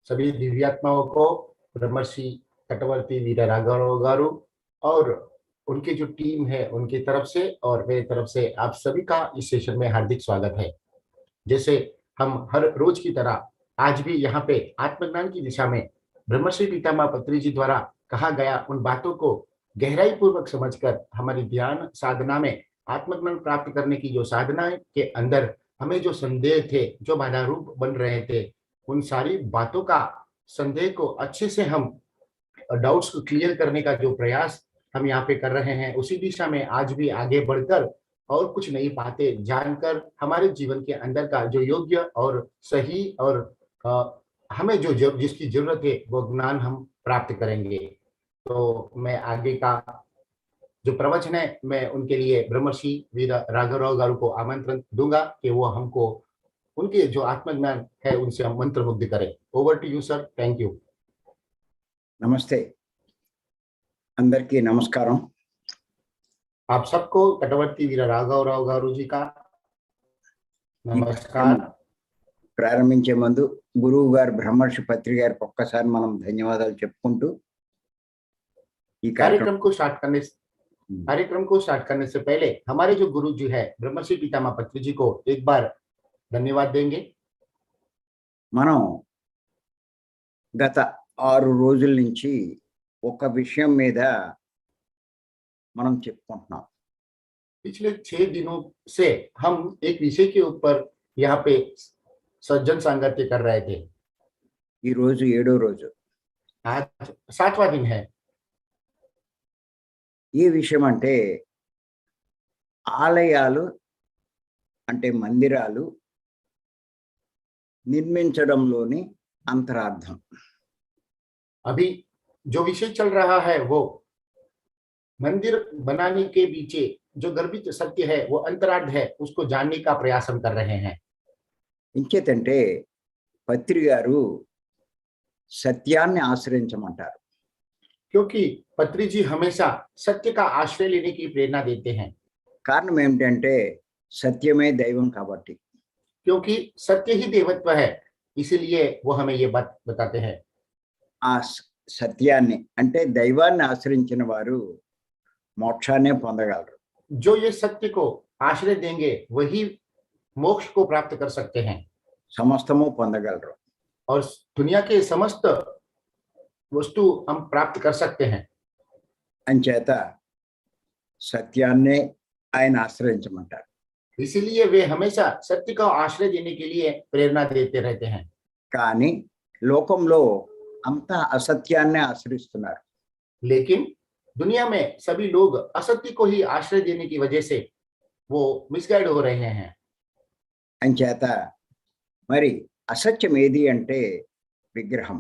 सभी दिव्यात्माओं को, ब्रह्मर्षि कटवर्ती वीर राघव गारू और उनकी जो टीम है उनकी तरफ से और मेरी तरफ से आप सभी का इस सेशन में हार्दिक स्वागत है। जैसे हम हर रोज की तरह आज भी यहाँ पे आत्मज्ञान की दिशा में ब्रह्मर्षि पितामह पत्री जी द्वारा कहा गया उन बातों को गहराई पूर्वक समझकर हमारी ध्यान साधना में आत्मज्ञान प्राप्त करने की जो साधना के अंदर हमें जो संदेह थे, जो बाधा रूप बन रहे थे, उन सारी बातों का संदेह को अच्छे से हम डाउट्स को क्लियर करने का जो प्रयास हम यहाँ पे कर रहे हैं, उसी दिशा में आज भी आगे बढ़कर और कुछ नई बातें जानकर हमारे जीवन के अंदर का जो योग्य और सही और हमें जो जिसकी जरूरत है वो ज्ञान हम प्राप्त करेंगे। तो मैं आगे का जो प्रवचन है मैं उनके लिए ब्रह्मर्षि वीर राघवराव गारू को आमंत्रण दूंगा कि वो हमको उनके जो आत्मज्ञान है उनसे हम मंत्रमुग्ध करें। Over to you sir, thank you. नमस्ते, अंदर की नमस्कार। आप सबको कटवर्ती वीर राघवराव गारू जी का नमस्कार। ప్రారంభించే ముందు గురువు గారు బ్రహ్మర్షి పత్రి గారికి ఒక్కసారి మనం ధన్యవాదాలు చెప్పుకుంటూ ఈ कार्यक्रम को स्टार्ट करने से पहले हमारे जो गुरु जी है ब्रह्मर्षि पितामह पत्री जी को एक बार धन्यवाद देंगे। మనం గత 6 రోజుల నుంచి ఒక విషయం మీద మనం చెప్పుకుంటున్నాం। पिछले 6 दिनों से हम एक विषय के ऊपर यहाँ पे सज्जन सांगत्य कर रहे थे। ఈ రోజు 7వ రోజు, आज 7वां दिन है। ఈ విషయం అంటే ఆలయాలు అంటే మందిరాలు నిర్మించడంలోని అంతరార్థం। अभी जो विषय चल रहा है वो मंदिर बनाने के पीछे जो गर्भित सत्य है वो अंतरार्थ है, उसको जानने का प्रयास हम कर रहे हैं। ఇంకేతంటే పత్రి గారు సత్యాన్ని ఆశ్రయించమంటారు। क्योंकि पत्री जी हमेशा सत्य का आश्रय लेने की प्रेरणा देते हैं। కారణం ఏమిటంటే సత్యమే దైవం కాబట్టి। क्योंकि सत्य ही देवत्व है, इसीलिए वो हमें ये बात बताते हैं। ఆ సత్యాన్ని అంటే దైవాన్ని ఆశ్రయించిన వారు మోక్షాన్ని పొందగలరు। जो ये सत्य को आश्रय देंगे वही मोक्ष को प्राप्त कर सकते हैं సమస్తము పొందగలరు। और दुनिया के समस्त वस्तु हम प्राप्त कर सकते हैं। అంచేత సత్యాన్నే ఆయన ఆశ్రయించమంటారు। इसीलिए वे हमेशा सत्य का आश्रय देने के लिए प्रेरणा देते रहते हैं। కానీ లోకంలో అంతా అసత్యాన్నే ఆశ్రయిస్తున్నారు। लेकिन दुनिया में सभी लोग असत्य को ही आश्रय देने की वजह से वो मिसगाइड हो रहे हैं। అంచేత మరి అసత్యం ఏది అంటే విగ్రహం।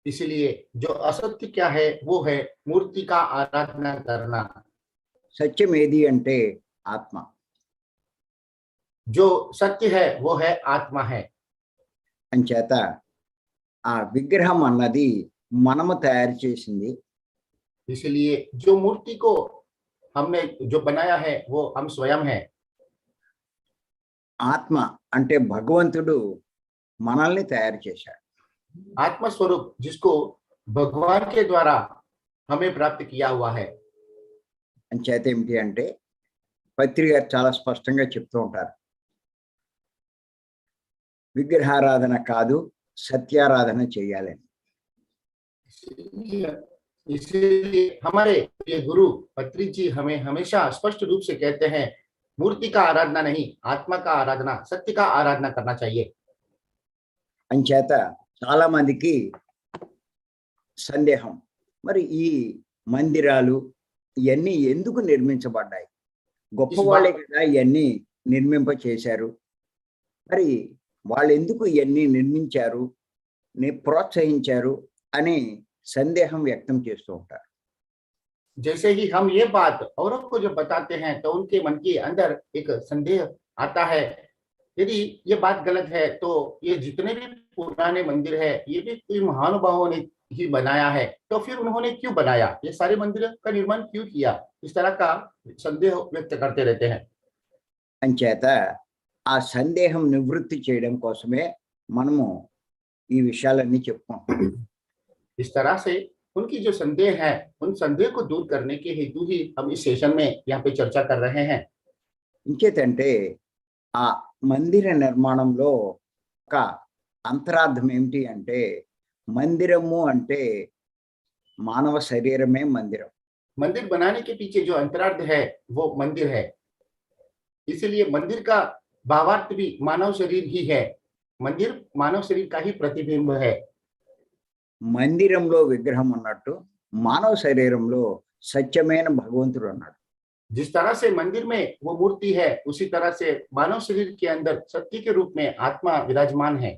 इसलिए जो असत्य क्या है वो है मूर्ति का आराधना करना। సత్యం ఏది అంటే ఆత్మ। जो सत्य है वो है आत्मा है। అంచేత ఆ విగ్రహం అన్నది మనము తయారు చేసింది। इसलिए जो मूर्ति को हमने जो बनाया है वो हम स्वयं है। ఆత్మ అంటే భగవంతుడు మనల్ని తయారు చేశాడు। आत्मा स्वरूप जिसको भगवान के द्वारा हमें प्राप्त किया हुआ है। అంచేత ఏమిటి అంటే పత్రి గారు చాలా స్పష్టంగా చెప్తూ ఉంటారు, విగ్రహారాధన కాదు సత్యారాధన చేయాలని। इसलिए हमारे ये गुरु पत्री जी हमें हमेशा स्पष्ट रूप से कहते हैं मूर्ति का आराधना नहीं, आत्मा का आराधना, सत्य का आराधना करना चाहिए। అంచేత చాలా మందికి సందేహం, మరి ఈ మందిరాలు ఇవన్నీ ఎందుకు నిర్మించబడ్డాయి? గొప్పవాళ్ళే కదా ఇవన్నీ నిర్మింప చేశారు, మరి వాళ్ళు ఎందుకు ఇవన్నీ నిర్మించారు, ప్రోత్సహించారు అని సందేహం వ్యక్తం చేస్తూ ఉంటారు। जैसे ही हम ये बात औरों को जब बताते हैं तो उनके मन के अंदर एक संदेह आता है, यदि ये बात गलत है तो ये जितने भी पुराने मंदिर है ये भी कोई महानुभावों ने ही बनाया है, तो फिर उन्होंने क्यों बनाया, ये सारे मंदिर का निर्माण क्यों किया? इस तरह का संदेह व्यक्त करते रहते हैं। అంచేత ఆ సందేహం నివృత్తి చేయడం కోసమే మనము ఈ విషయాలన్నీ చెప్పుకుంటున్నాం. इस तरह से उनकी जो संदेह है उन संदेह को दूर करने के हेतु ही हम इस सेशन में यहाँ पे चर्चा कर रहे हैं. ఇంకేతంటే ఆ మందిర నిర్మాణంలో ఒక అంతరార్థం ఏమిటి అంటే, మందిరము అంటే మానవ శరీరమే మందిరం. मंदिर बनाने के पीछे जो अंतरार्थ है वो मंदिर है. इसलिए मंदिर का भावार्थ भी मानव शरीर ही है. मंदिर मानव शरीर का ही प्रतिबिंब है. మందిరంలో విగ్రహం ఉన్నట్టు మానవ శరీరంలో సత్యమైన భగవంతుడు ఉన్నాడు. जिस तरह से मंदिर में वो मूर्ति है उसी तरह से मानव शरीर के अंदर सत्य के रूप में आत्मा विराजमान है.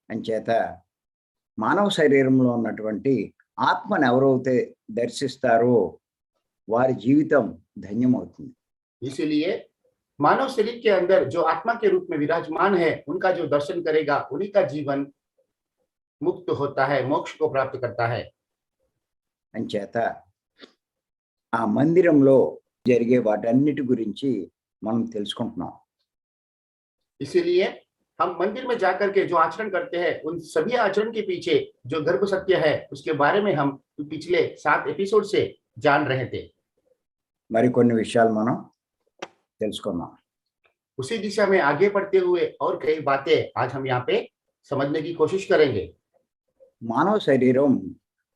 అంచేత మానవ శరీరంలో ఉన్నటువంటి ఆత్మను ఎవరైతే దర్శిస్తారో వారి జీవితం ధన్యమవుతుంది. इसीलिए मानव शरीर के अंदर जो आत्मा के रूप में विराजमान है उनका जो दर्शन करेगा उन्हीं का जीवन मुक्त होता है, मोक्ष को प्राप्त करता है. అంచేత ఆ మందిరంలో జరిగే వాటన్నిటి గురించి మనం తెలుసుకుంటున్నాం. इसीलिए हम मंदिर में जाकर के जो आचरण करते हैं उन सभी आचरण के पीछे जो गर्भ सत्य है उसके बारे में हम पिछले 7 एपिसोड से जान रहे थे. మరికొన్ని విషయాలు మనం తెలుసుకుందాం. उसी दिशा में आगे बढ़ते हुए और कई बातें आज हम यहाँ पे समझने की कोशिश करेंगे. మానవ శరీరం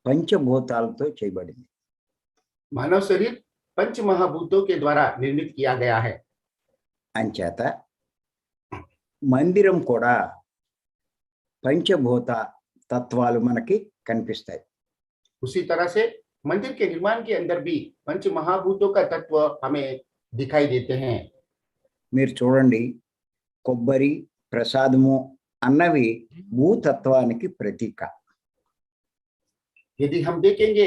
పంచభూతాలతో చేయబడింది. मानव शरीर पंच महाभूतों के द्वारा निर्मित किया गया है. అంచేత మందిరం కూడా పంచభూత తత్వాలు మనకి కనిపిస్తాయి. उसी तरह से मंदिर के निर्माण के अंदर भी पंच महाभूतों का तत्व हमें दिखाई देते हैं. మీరు చూడండి, కొబ్బరి, ప్రసాదము అన్నవి భూతత్వానికి ప్రతీక. यदि हम देखेंगे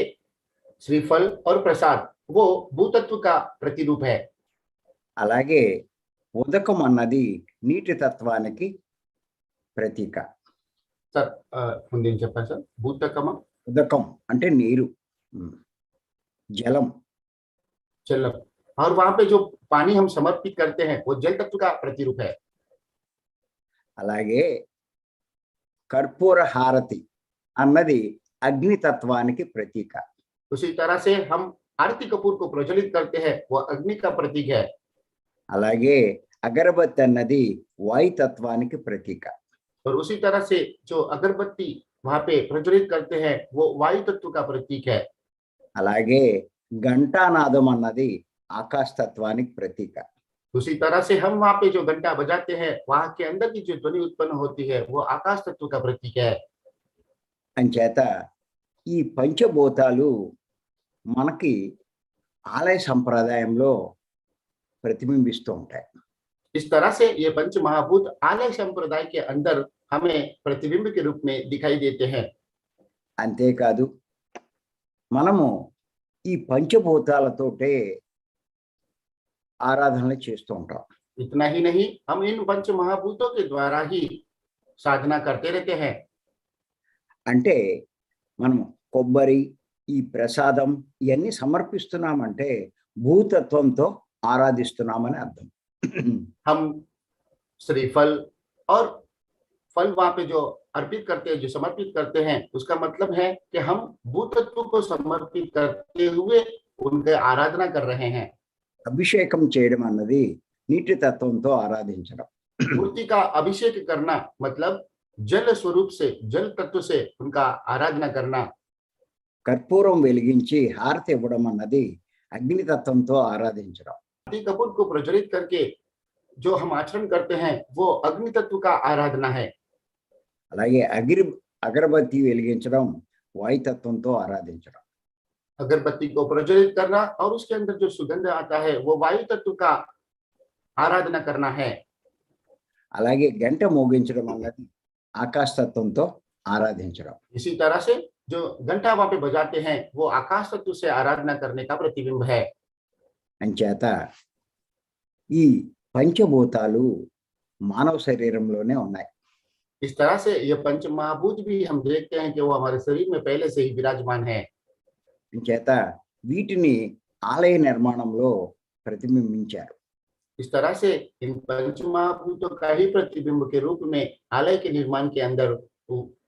श्रीफल और प्रसाद वो भूतत्व का प्रतिरूप है. అలాగే ఉదకం అన్నది నీటి తత్వానికి ప్రతీక. सर ముందేం చెప్పాను సార్? భూతకమ ఉదకం అంటే నీరు, జలం. जल, और वहां पे जो पानी हम समर्पित करते हैं वो जल तत्व का प्रतिरूप है. అలాగే కర్పూర హారతి అన్నది అగ్నితత్వానికి ప్రతీక. उसी तरह से हम आरती कपूर को प्रज्वलित करते हैं वो अग्नि का प्रतीक है. అలాగే అగరబత్తి అన్నది వాయుతత్వానికి ప్రతీక. और उसी तरह से जो अगरबत्ती वहां पे प्रज्वलित करते हैं वो वायु तत्व का प्रतीक है. అలాగే ఘంటానాదం అన్నది ఆకాశతత్వానికి ప్రతీక. उसी तरह से हम वहां पे जो घंटा बजाते हैं वहां के अंदर की जो ध्वनि उत्पन्न होती है वो आकाश तत्व का प्रतीक है. అంచేత ఈ పంచభూతాలు మనకి ఆలయ సంప్రదాయంలో ప్రతిబింబిస్తూ ఉంటాయి. इस तरह से ये पंच महाभूत आलय संप्रदाय के अंदर हमें प्रतिबिंब के रूप में दिखाई देते हैं. అంతేకాదు మనము ఈ పంచభూతాలతోటే ఆరాధనలు చేస్తూ ఉంటాం. इतना ही नहीं, हम इन पंच महाभूतों के द्वारा ही साधना करते रहते हैं. అంటే మనం కొబ్బరి, ఈ ప్రసాదం ఇవన్నీ సమర్పిస్తున్నామంటే భూతత్వంతో ఆరాధిస్తున్నామని అర్థం. हम श्रीफल और फल वहां पे जो अर्पित करते हैं, जो समर्पित करते हैं, उसका मतलब है कि हम भूतत्व को समर्पित करते हुए उनके आराधना कर रहे हैं. అభిషేకం చేయడం అన్నది నీటి తత్వంతో ఆరాధించడం. मूर्ति का अभिषेक करना मतलब जल स्वरूप से, जल तत्व से उनका आराधना करना. కర్పూరం వెలిగించి హారతి ఇవ్వడం అన్నది అగ్నితత్వంతో ఆరాధించడం. आरती कपूर को प्रज्वलित करके जो हम आचरण करते हैं वो अग्नि तत्व का आराधना है. అలాగే అగరబత్తి వెలిగించడం వాయుతత్వంతో ఆరాధించడం. अगरबत्ती को प्रज्वलित करना और उसके अंदर जो सुगंध आता है वो वायु तत्व का आराधना करना है. అలాగే గంట మోగించడం అన్నది ఆకాశతత్వంతో ఆరాధించడం. इसी तरह से जो घंटा वहां पे बजाते हैं वो आकाश तत्व से आराधना करने का प्रतिबिंब है. అంచేత ఈ పంచభూతాలు మానవ శరీరంలోనే ఉన్నాయి. इस तरह से ये पंच महाभूत भी हम देखते हैं कि वो हमारे शरीर में पहले से ही विराजमान है. అంచేత వీటిని ఆలయ నిర్మాణంలో ప్రతిబింబించారు. इस तरह से इन पंच महाभूतों का ही प्रतिबिंब के रूप में आलय के निर्माण के अंदर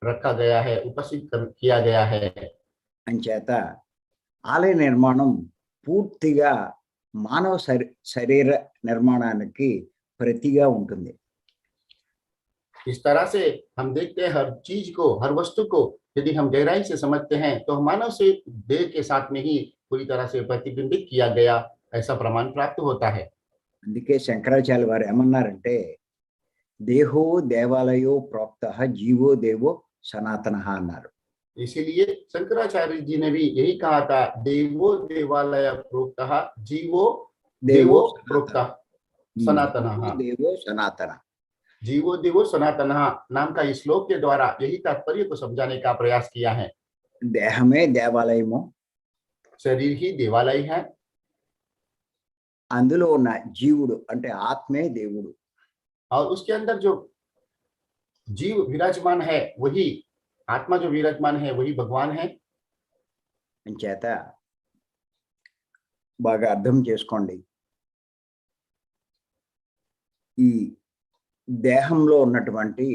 रखा गया है, किया गया है। అంచేత ఆలయ నిర్మాణం పూర్తిగా మానవ శరీర నిర్మాణానికి ప్రతిగా ఉంటుంది. इस तरह से हम देखते हैं हर चीज को, हर वस्तु को यदि हम गहराई से समझते हैं तो मानव से देह के साथ में ही पूरी तरह से प्रतिबिंबित किया गया ऐसा प्रमाण प्राप्त होता है। అందుకే శంకరాచార్య వారు ఏమన్నారంటే దేహో దేవాలయో ప్రోక్తః జీవో దేవో సనాతనః అన్నారు. इसीलिए शंकराचार्य जी ने भी यही कहा था, देवो देवालय प्रोक्तः जीवो देवो प्रोक्तः सनातनः। देवो सनातन, जीवो देवो सनातनः नाम का इस श्लोक के द्वारा यही तात्पर्य को समझाने का प्रयास किया है। देहमे देवालयमो, शरीर ही देवालय है, అందులో ఉన్న జీవుడు అంటే ఆత్మే దేవుడు, और उसके अंदर जो जीव विराजमान है वही आत्मा, जो विराजमान है वही भगवान है। అంచేత బాగా అర్థం చేసుకోండి, ఈ దేహంలో ఉన్నటువంటి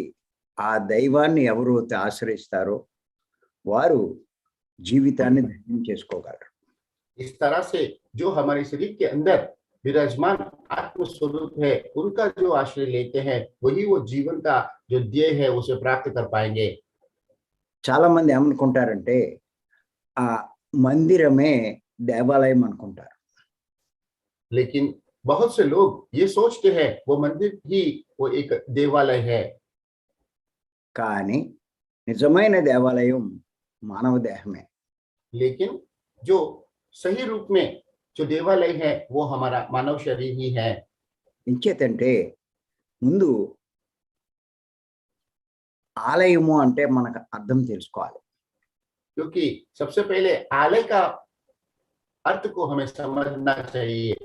ఆ దైవాన్ని ఎవరైతే ఆశ్రయిస్తారో వారు జీవితాన్ని ధన్యం చేసుకోగలరు. इस तरह से जो हमारे शरीर के अंदर विराजमान आत्म स्वरूप है उनका जो आश्रय लेते हैं वही वो जीवन का जो ध्येय है उसे प्राप्त कर पाएंगे। చాలా మంది ఏమనుకుంటారంటే ఆ మందిరమే దేవాలయం అనుకుంటారు. लेकिन बहुत से लोग ये सोचते हैं वो मंदिर ही वो एक देवालय है, కానీ నిజమైన దేవాలయం మానవ దేహమే. लेकिन जो सही रूप में जो देवालय है वो हमारा मानव शरीर ही है। ఇంచేతంటే ముందు ఆలయము అంటే మనకు అర్థం తెలుసుకోవాలి. क्योंकि सबसे पहले आलय का अर्थ को हमें समझना चाहिए।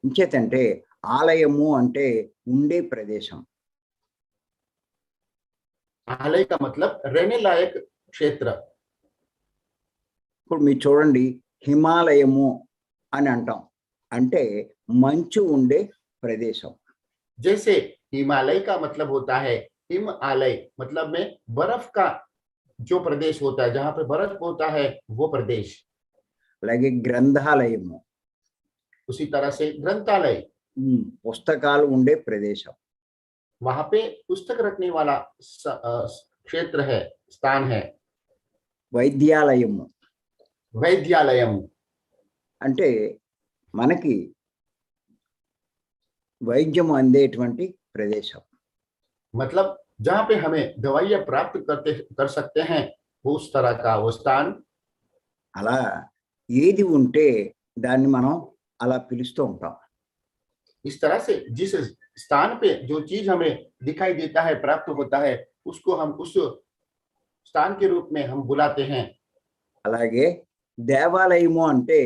ఇంచేతంటే ఆలయము అంటే ఉండే ప్రదేశం. आलय का मतलब रहने लायक क्षेत्र। ఇప్పుడు మీరు చూడండి, హిమాలయము అని అంటాం, అంటే మంచు ఉండే ప్రదేశం. जैसे हिमालय का मतलब होता है हिम आलय, मतलब में बर्फ का जो प्रदेश होता है, जहां पे बर्फ होता है वो प्रदेश। అలాగే గ్రంథాలయము, उसी तरह से ग्रंथालय, పుస్తకాలు ఉండే ప్రదేశం. वहां पे पुस्तक रखने वाला क्षेत्र है, स्थान है। వైద్యాలయము वैद्यालयम, అంటే మనకి వైద్యం అందేటువంటి ప్రదేశం. मतलब जहां पे हमें दवाइयां प्राप्त कर सकते हैं वो उस तरह का वो स्थान। అలా ఏది ఉంటే దాన్ని మనం అలా పిలుస్తూ ఉంటాం. इस तरह से जिस स्थान पे जो चीज हमें दिखाई देता है, प्राप्त होता है, उसको हम उस स्थान के रूप में हम बुलाते हैं। అలాగే దేవాలయము అంటే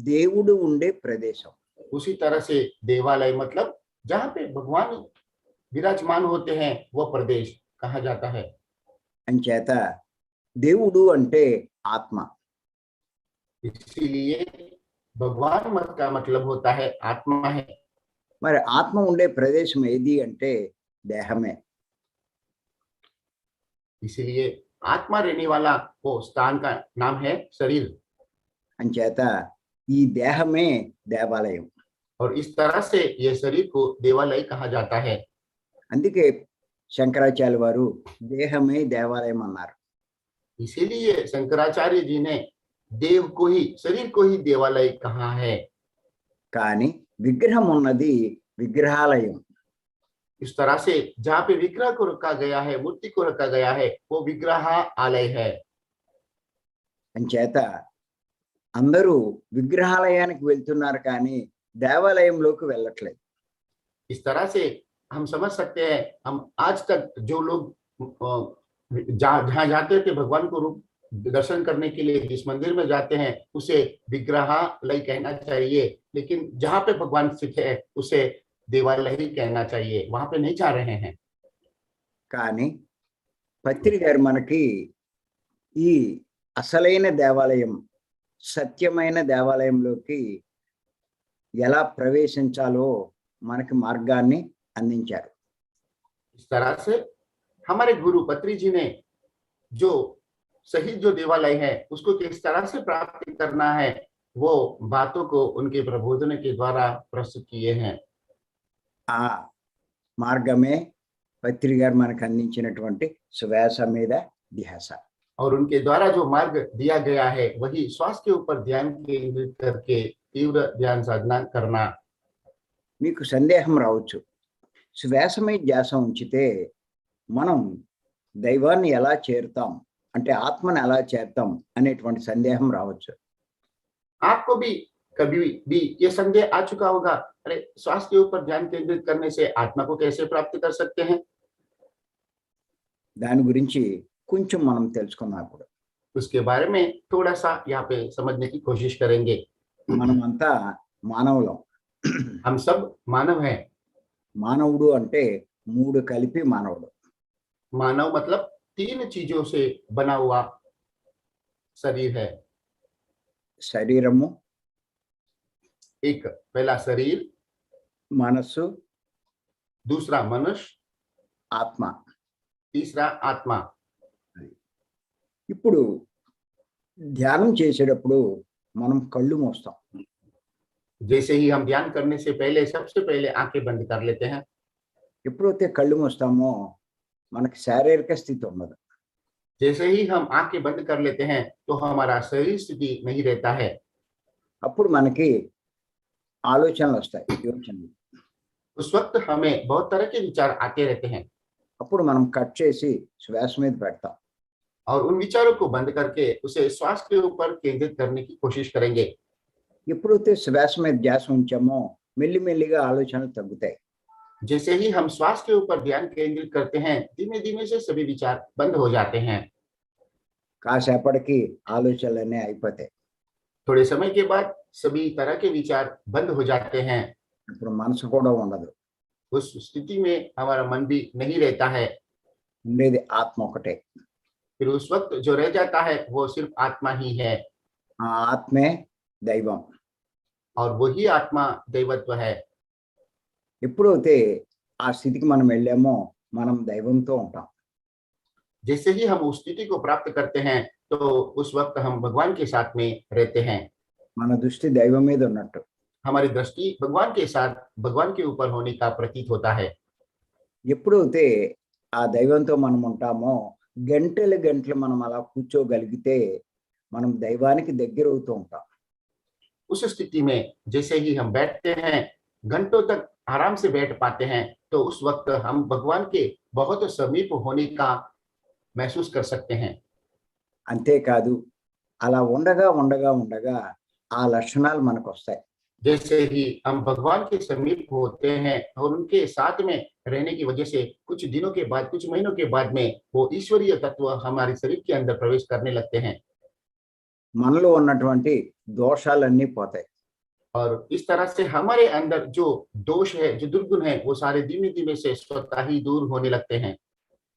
దేవుడు ఉండే ప్రదేశం. उसी तरह से देवालय मतलब जहां पे भगवान विराजमान होते हैं वो प्रदेश कहा जाता है। అంచేత దేవుడు అంటే ఆత్మ. इसीलिए भगवान मत का मतलब होता है आत्मा है। మరి ఆత్మ ఉండే ప్రదేశం ఏది అంటే దేహమే. इसीलिए आत्मा रहने वाला वो स्थान का नाम है शरीर। అంచేత ఈ దేహమే దేవాలయం. और इस तरह से ये शरीर को देवालय कहा जाता है। అందుకే శంకరాచార్య వారు దేహమే దేవాలయం అన్నారు. इसीलिए शंकराचार्य जी ने देव को ही, शरीर को ही देवालय कहा है। కానీ విగ్రహం ఉన్నది విగ్రహాలయం. इस तरह से जहाँ पे विग्रह को रखा गया है, मूर्ति को रखा गया है, वो विग्रह आलय है। అంచేత అందరూ విగ్రహాలయానికి వెళ్తున్నారు కానీ దేవాలయంలోకి వెళ్ళట్లేదు. इस तरह से हम समझ सकते हैं, हम आज तक जो लोग जहाँ जाते थे भगवान को रूप दर्शन करने के लिए, जिस मंदिर में जाते हैं उसे विग्रहालय कहना चाहिए, लेकिन जहाँ पे भगवान स्थित है उसे देवालय ही कहना चाहिए, वहां पे नहीं जा रहे हैं। కానీ పత్రి గారు మనకి ఈ అసలైన దేవాలయం, సత్యమైన దేవాలయంలోకి ఎలా ప్రవేశించాలో మనకి మార్గాన్ని అందించారు. इस तरह से हमारे गुरु पत्री जी ने जो सही जो देवालय है उसको किस तरह से प्राप्त करना है, वो बातों को उनके प्रबोधन के द्वारा प्रस्तुत किए हैं। ఆ మార్గమే పత్రి గారు మనకు అందించినటువంటి శ్వాస మీద ధ్యాస. और उनके द्वारा जो मार्ग दिया गया है वही श्वास के ऊपर ध्यान केंद्रित करके तीव्र ध्यान साधना करना। మీకు సందేహం రావచ్చు, శ్వాస మీద ధ్యాస ఉంచితే మనం దైవాన్ని ఎలా చేరుతాం, అంటే ఆత్మను ఎలా చేరుతాం అనేటువంటి సందేహం రావచ్చు. आपको भी कभी भी ये संदेह आ चुका होगा, अरे श्वास के ऊपर ध्यान केंद्रित करने से आत्मा को कैसे प्राप्त कर सकते हैं। దాని గురించి కొంచెం మనం తెలుసుకుందాం. ఇప్పుడు उसके बारे में थोड़ा सा यहाँ पे समझने की कोशिश करेंगे। మనమంతా మానవులం. हम सब मानव हैं। మానవుడు అంటే మూడు కలిపి మానవుడు. मानव मतलब 3 चीजों से बना हुआ शरीर है। శరీరము, एक पहला शरीर, మనస్సు, दूसरा मनुष्य, ఆత్మ. तीसरा आत्मा। ఇప్పుడు ధ్యానం చేసేటప్పుడు మనం కళ్ళు మూస్తాం. जैसे ही हम ध्यान करने से पहले सबसे पहले आंखें बंद कर लेते हैं। ఎప్పుడైతే కళ్ళు మూస్తామో మనకి శారీరక స్థితి ఉండదు. जैसे ही हम आंखें बंद कर लेते हैं तो हमारा शरीर स्थिति नहीं रहता है। అప్పుడు మనకి ఆలోచనలు వస్తాయి, యోచనలు. उस वक्त हमें बहुत तरह के विचार आते रहते हैं అప్పుడు మనం కట్ చేసి శ్వాస మీద పెడతాం. और उन विचारों को बंद करके उसे श्वास के ऊपर केंद्रित करने की कोशिश करेंगे। ఎప్పుడైతే శ్వాస మీద ధ్యాస ఉంచామో మెల్లిమెల్లిగా ఆలోచనలు తగ్గుతాయి. जैसे ही हम श्वास के ऊपर ध्यान केंद्रित करते हैं धीमे धीमे से सभी विचार बंद हो जाते हैं। కాసేపటికి ఆలోచనలన్నీ అయిపోతాయి. थोड़े समय के बाद सभी तरह के विचार बंद हो जाते हैं। ఇప్పుడు మనసు కూడా ఉండదు. उस स्थिति में हमारा मन भी नहीं रहता है। ఉండేది ఆత్మ ఒకటే. फिर उस वक्त जो रह जाता है वो सिर्फ आत्मा ही है ఆ ఆత్మే దైవం. और वही आत्मा दैवत्व है। ఎప్పుడైతే ఆ స్థితికి మనం వెళ్ళామో మనం దైవంతో ఉంటాం. जैसे ही हम उस स्थिति को प्राप्त करते हैं तो उस वक्त हम भगवान के साथ में रहते हैं। మన దృష్టి దైవం మీద ఉన్నట్టు. हमारी दृष्टि भगवान के साथ भगवान के ऊपर होने का प्रतीत होता है। ఎప్పుడైతే ఆ దైవంతో మనం ఉంటామో గంటలు గంటలు మనం అలా కూర్చోగలిగితే మనం దైవానికి దగ్గర అవుతూ ఉంటాం. उस स्थिति में जैसे ही हम बैठते हैं घंटों तक आराम से बैठ पाते हैं तो उस वक्त हम भगवान के बहुत समीप होने का महसूस कर सकते हैं। అంతేకాదు అలా ఉండగా ఉండగా ఉండగా ఆ లక్షణాలు మనకు వస్తాయి. जैसे ही हम भगवान के समीप होते हैं और उनके साथ में रहने की वजह से कुछ दिनों के बाद कुछ महीनों के बाद में वो ईश्वरीय तत्व हमारे शरीर के अंदर प्रवेश करने लगते हैं మనలో ఉన్నటువంటి దోషాలన్నీ పోతాయి. और इस तरह से हमारे अंदर जो दोष है जो दुर्गुण है वो सारे धीमे धीमे से स्वतः ही दूर होने लगते हैं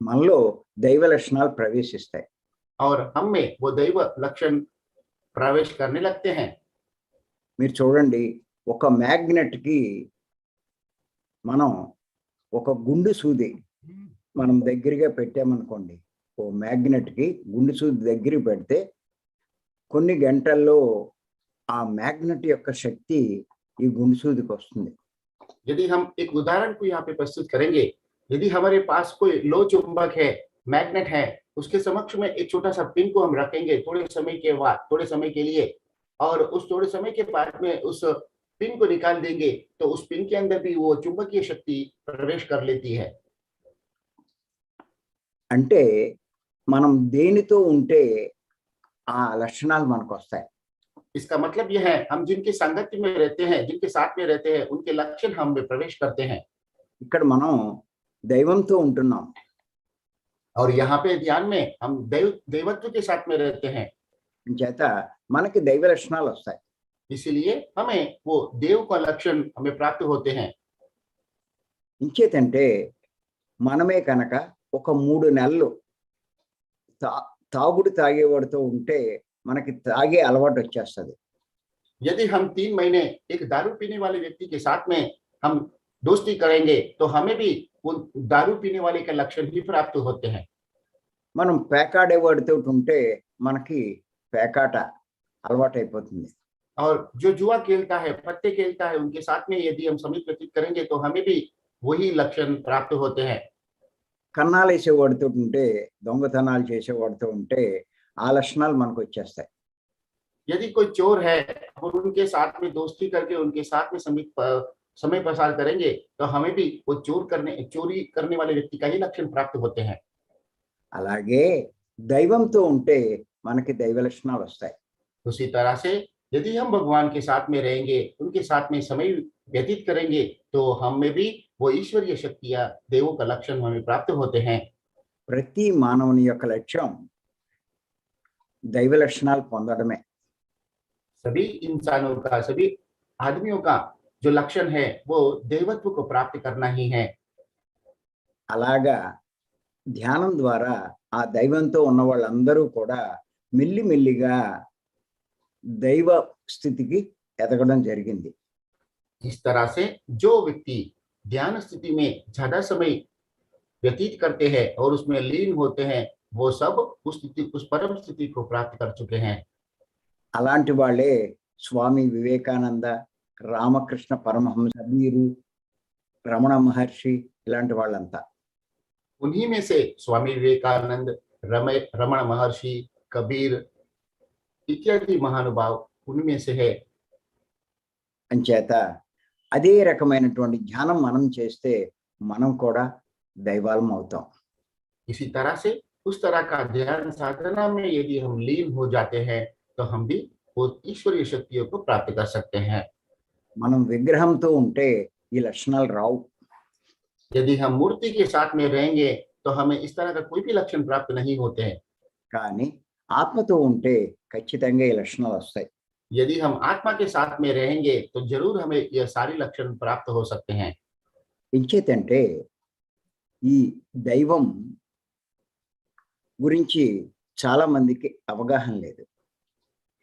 మనలో దైవ లక్షణాలు ప్రవేశిస్తాయి. और हम में वो दैव लक्षण प्रवेश करने लगते हैं। మీరు చూడండి, ఒక మ్యాగ్నెట్ కి మనం ఒక గుండు సూది మనం దగ్గరగా పెట్టామనుకోండి, ఓ మ్యాగ్నెట్ కి గుండు సూది దగ్గర పెడితే కొన్ని గంటల్లో ఆ మ్యాగ్నెట్ యొక్క శక్తి ఈ గుండు సూదికి వస్తుంది. यदि हम एक उदाहरण को यहाँ पे प्रस्तुत करेंगे, यदि हमारे पास कोई लो चुंबक है, मैग्नेट है, उसके समक्ष में एक छोटा सा पिन को हम रखेंगे थोड़े समय के बाद, थोड़े समय के लिए, और उस थोड़े समय के बाद में उस पिन को निकाल देंगे तो उस पिन के अंदर भी वो चुंबकीय शक्ति प्रवेश कर लेती है। అంటే మనం దేనితో ఉంటే ఆ లక్షణాలు మనకు వస్తాయి. इसका मतलब यह है हम जिनके संगति में रहते हैं, जिनके साथ में रहते हैं, उनके लक्षण हम में प्रवेश करते हैं। ఇక్కడ మనం దైవంతో ఉంటున్నాం. और यहाँ पे ध्यान में हम देवत्व के साथ में रहते हैं, చేత మనకి దైవ లక్షణాలు వస్తాయి. इसीलिए हमें वो देव का लक्षण हमें प्राप्त होते हैं। ఇంచేతంటే మనమే కనుక ఒక 3 నెలలు తాగుడు తాగేవాడితో ఉంటే మనకి తాగే అలవాటు వచ్చేస్తుంది. यदि हम 3 महीने एक दारू पीने वाले व्यक्ति के साथ में हम दोस्ती करेंगे तो हमें भी वो दारू पीने वाले के लक्षण ही प्राप्त होते हैं। మనం పేకాడేవాడితో ఉంటే మనకి పేకాట అలవాటైపోతుంది. और जो जुआ खेलता है, पत्ते खेलता है, उनके साथ में यदि हम समय व्यतीत करेंगे तो हमें भी वही लक्षण प्राप्त होते हैं। కన్నాలేసేవాడితో ఉంటే, దొంగతనాలు చేసేవాడితో ఉంటే ఆ లక్షణాలు మనకొచ్చేస్తాయి. यदि कोई चोर है और उनके साथ में दोस्ती करके उनके साथ में समय प्रसार करेंगे तो हमें भी वो चोरी करने वाले व्यक्ति का ही लक्षण प्राप्त होते हैं। అలాగే దైవంతో ఉంటే మనకి దైవ లక్షణాలు వస్తాయి. उसी तरह से यदि हम भगवान के साथ में रहेंगे, उनके साथ में समय व्यतीत करेंगे तो हम में भी वो ईश्वरीय शक्तियां, देवों का लक्षण हमें प्राप्त होते हैं। ప్రతి మానవుని యొక్క లక్ష్యం దైవ లక్షణాలు పొందడమే. सभी इंसानों का, सभी आदमियों का जो लक्षण है वो देवत्व को प्राप्त करना ही है। అలాగా ధ్యానం ద్వారా ఆ దైవంతో ఉన్న వాళ్ళందరూ కూడా మెల్లిమెల్లిగా దైవ స్థితికి ఎదగడం జరిగింది. इस तरह से जो व्यक्ति ध्यान स्थिति में ज्यादा समय व्यतीत करते हैं और उसमें लीन होते हैं, वो सब उस परम स्थिति को प्राप्त कर चुके हैं। అలాంటి వాళ్ళే స్వామి వివేకానంద, రామకృష్ణ పరమహంస, కబీరు, రమణ మహర్షి, ఇలాంటి వాళ్ళంతా. उन्हीं में से स्वामी विवेकानंद, रमण महर्षि, कबीर इत्यादि महानुभाव उनमें से है। అంచేత అదే రకమైనటువంటి ధ్యానం మనం చేస్తే మనం కూడా దైవాలం అవుతాం. इसी तरह से उस तरह का ध्यान साधना में यदि हम लीन हो जाते हैं तो हम भी वो ईश्वरीय शक्तियों को प्राप्त कर सकते हैं। మనం విగ్రహంతో ఉంటే ఈ లక్షణాలు రావు. यदि हम मूर्ति के साथ में रहेंगे तो हमें इस तरह का कोई भी लक्षण प्राप्त नहीं होते हैं। కానీ ఆత్మతో ఉంటే ఖచ్చితంగా ఈ లక్షణాలు వస్తాయి. यदि हम आत्मा के साथ में रहेंगे तो जरूर हमें यह सारी लक्षण प्राप्त हो सकते हैं। ఇంచేతంటే ఈ దైవం గురించి చాలా మందికి అవగాహన లేదు.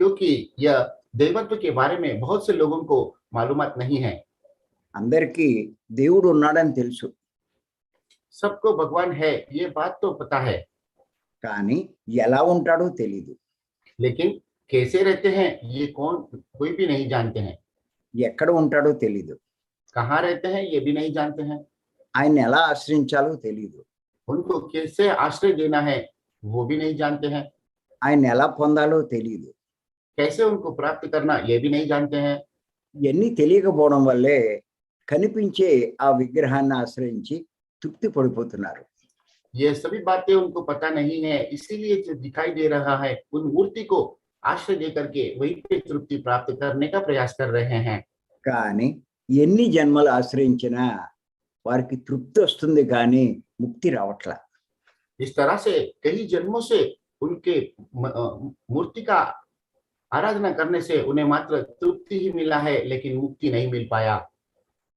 क्योंकि यह देवत्व के बारे में बहुत से लोगों को मालूमात नहीं है। అందరికీ దేవుడు ఉన్నాడని తెలుసు, सबको भगवान है ये बात तो पता है, కానీ ఎలా ఉంటాడో తెలీదు. लेकिन कैसे रहते हैं ये कोई भी नहीं जानते हैं। ఎక్కడ ఉంటాడో తెలీదు. कहाँ रहते हैं ये भी नहीं जानते हैं। ఆయన్ని ఎలా ఆశ్రయించాలో తెలీదు. उनको कैसे आश्रय देना है वो भी नहीं जानते हैं। ఆయన్ని ఎలా పొందాలో తెలీదు. कैसे उनको प्राप्त करना ये भी नहीं जानते हैं। ఇవన్నీ తెలియకపోవడం వల్లే కనిపించే ఆ విగ్రహాన్ని ఆశ్రయించి తృప్తి పడిపోతున్నారు. ये सभी बातें उनको पता नहीं है, इसीलिए जो दिखाई दे रहा है उन मूर्ति को आश्रय दे करके वही पे तृप्ति प्राप्त करने का प्रयास कर रहे हैं। కానీ ఎన్ని జన్మలు ఆశ్రయించినా వారికి తృప్తి వస్తుంది, కానీ ముక్తి రావట్లా. इस तरह से कई जन्मों से उनके मूर्ति का आराधना करने से उन्हें मात्र तृप्ति ही मिला है, लेकिन मुक्ति नहीं मिल पाया।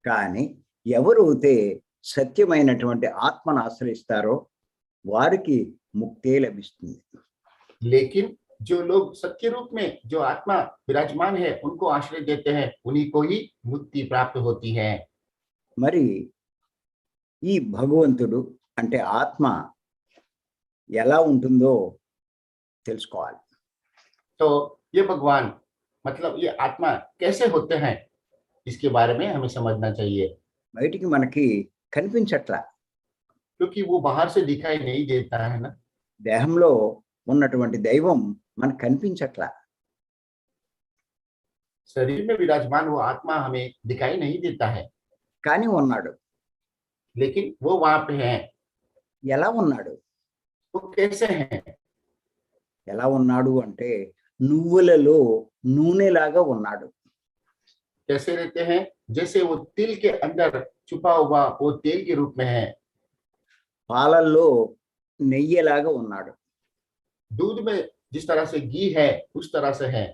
కానీ ఎవరైతే సత్యమైనటువంటి ఆత్మను ఆశ్రయిస్తారో వారికి ముక్తే లభిస్తుంది. लेकिन जो लोग सत्य रूप में जो आत्मा विराजमान है उनको आश्रय देते हैं, उन्हीं को ही मुक्ति प्राप्त होती है। మరి ఈ భగవంతుడు అంటే ఆత్మ ఎలా ఉంటుందో తెలుసుకోవాలి. तो ये भगवान मतलब ये आत्मा कैसे होते हैं इसके बारे में हमें समझना चाहिए। బయటికి మనకి కనిపించట్లా. क्योंकि वो बाहर से दिखाई नहीं देता है ना। దేహంలో ఉన్నటువంటి దైవం మనకు కనిపించట్లా, शरीर में विराजमान वो आत्मा हमें दिखाई नहीं देता है, కానీ ఉన్నాడు. लेकिन वो वहां पे है। ఎలా ఉన్నాడు? वो कैसे हैं? ఎలా ఉన్నాడు అంటే నువ్వులలో నూనెలాగా ఉన్నాడు. कैसे रहते हैं? जैसे वो तिल के अंदर छुपा हुआ वो तेल के रूप में है। పాలల్లో నెయ్యిలాగా ఉన్నాడు. दूध में जिस तरह से घी है उस तरह से है।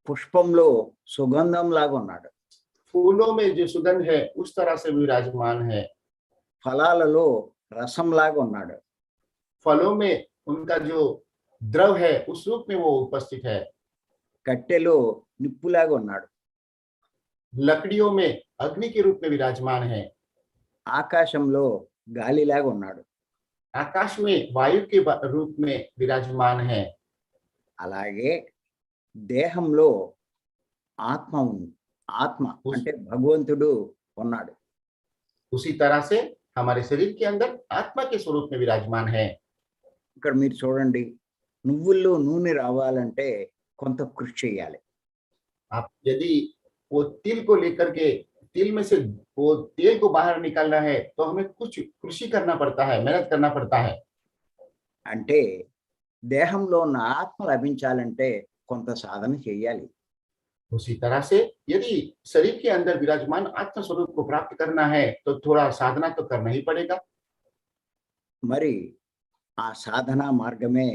పుష్పంలో సుగంధం లాగా ఉన్నాడు. फूलों में जो सुगंध है उस तरह से विराजमान है। ఫలాలలో రసంలాగా ఉన్నాడు. फलों में उनका जो द्रव है उस रूप में वो उपस्थित है। కట్టెలో నిప్పులాగా ఉన్నాడు. लकड़ियों में अग्नि के रूप में विराजमान है। ఆకాశంలో గాలిలాగా ఉన్నాడు. आकाश में वायु के रूप में विराजमान है। అలాగే దేహంలో ఆత్మ ఉంది. ఆత్మ उस అంటే భగవంతుడు ఉన్నాడు. उसी तरह से हमारे शरीर के अंदर आत्मा के स्वरूप में विराजमान है। ఇక్కడ మీరు చూడండి, నువ్వుల్లో నూనె రావాలంటే కొంత కృషి చేయాలి. आप यदि वो तिल को लेकर के तिल में से वो तेल को बाहर निकालना है तो हमें कुछ कृषि करना पड़ता है, मेहनत करना पड़ता है। అంటే దేహంలో ఉన్న ఆత్మ లభించాలంటే కొంత సాధన చేయాలి. उसी तरह से यदि शरीर के अंदर विराजमान आत्म स्वरूप को प्राप्त करना है तो थोड़ा साधना तो करना ही पड़ेगा। మరి ఆ సాధనా మార్గమే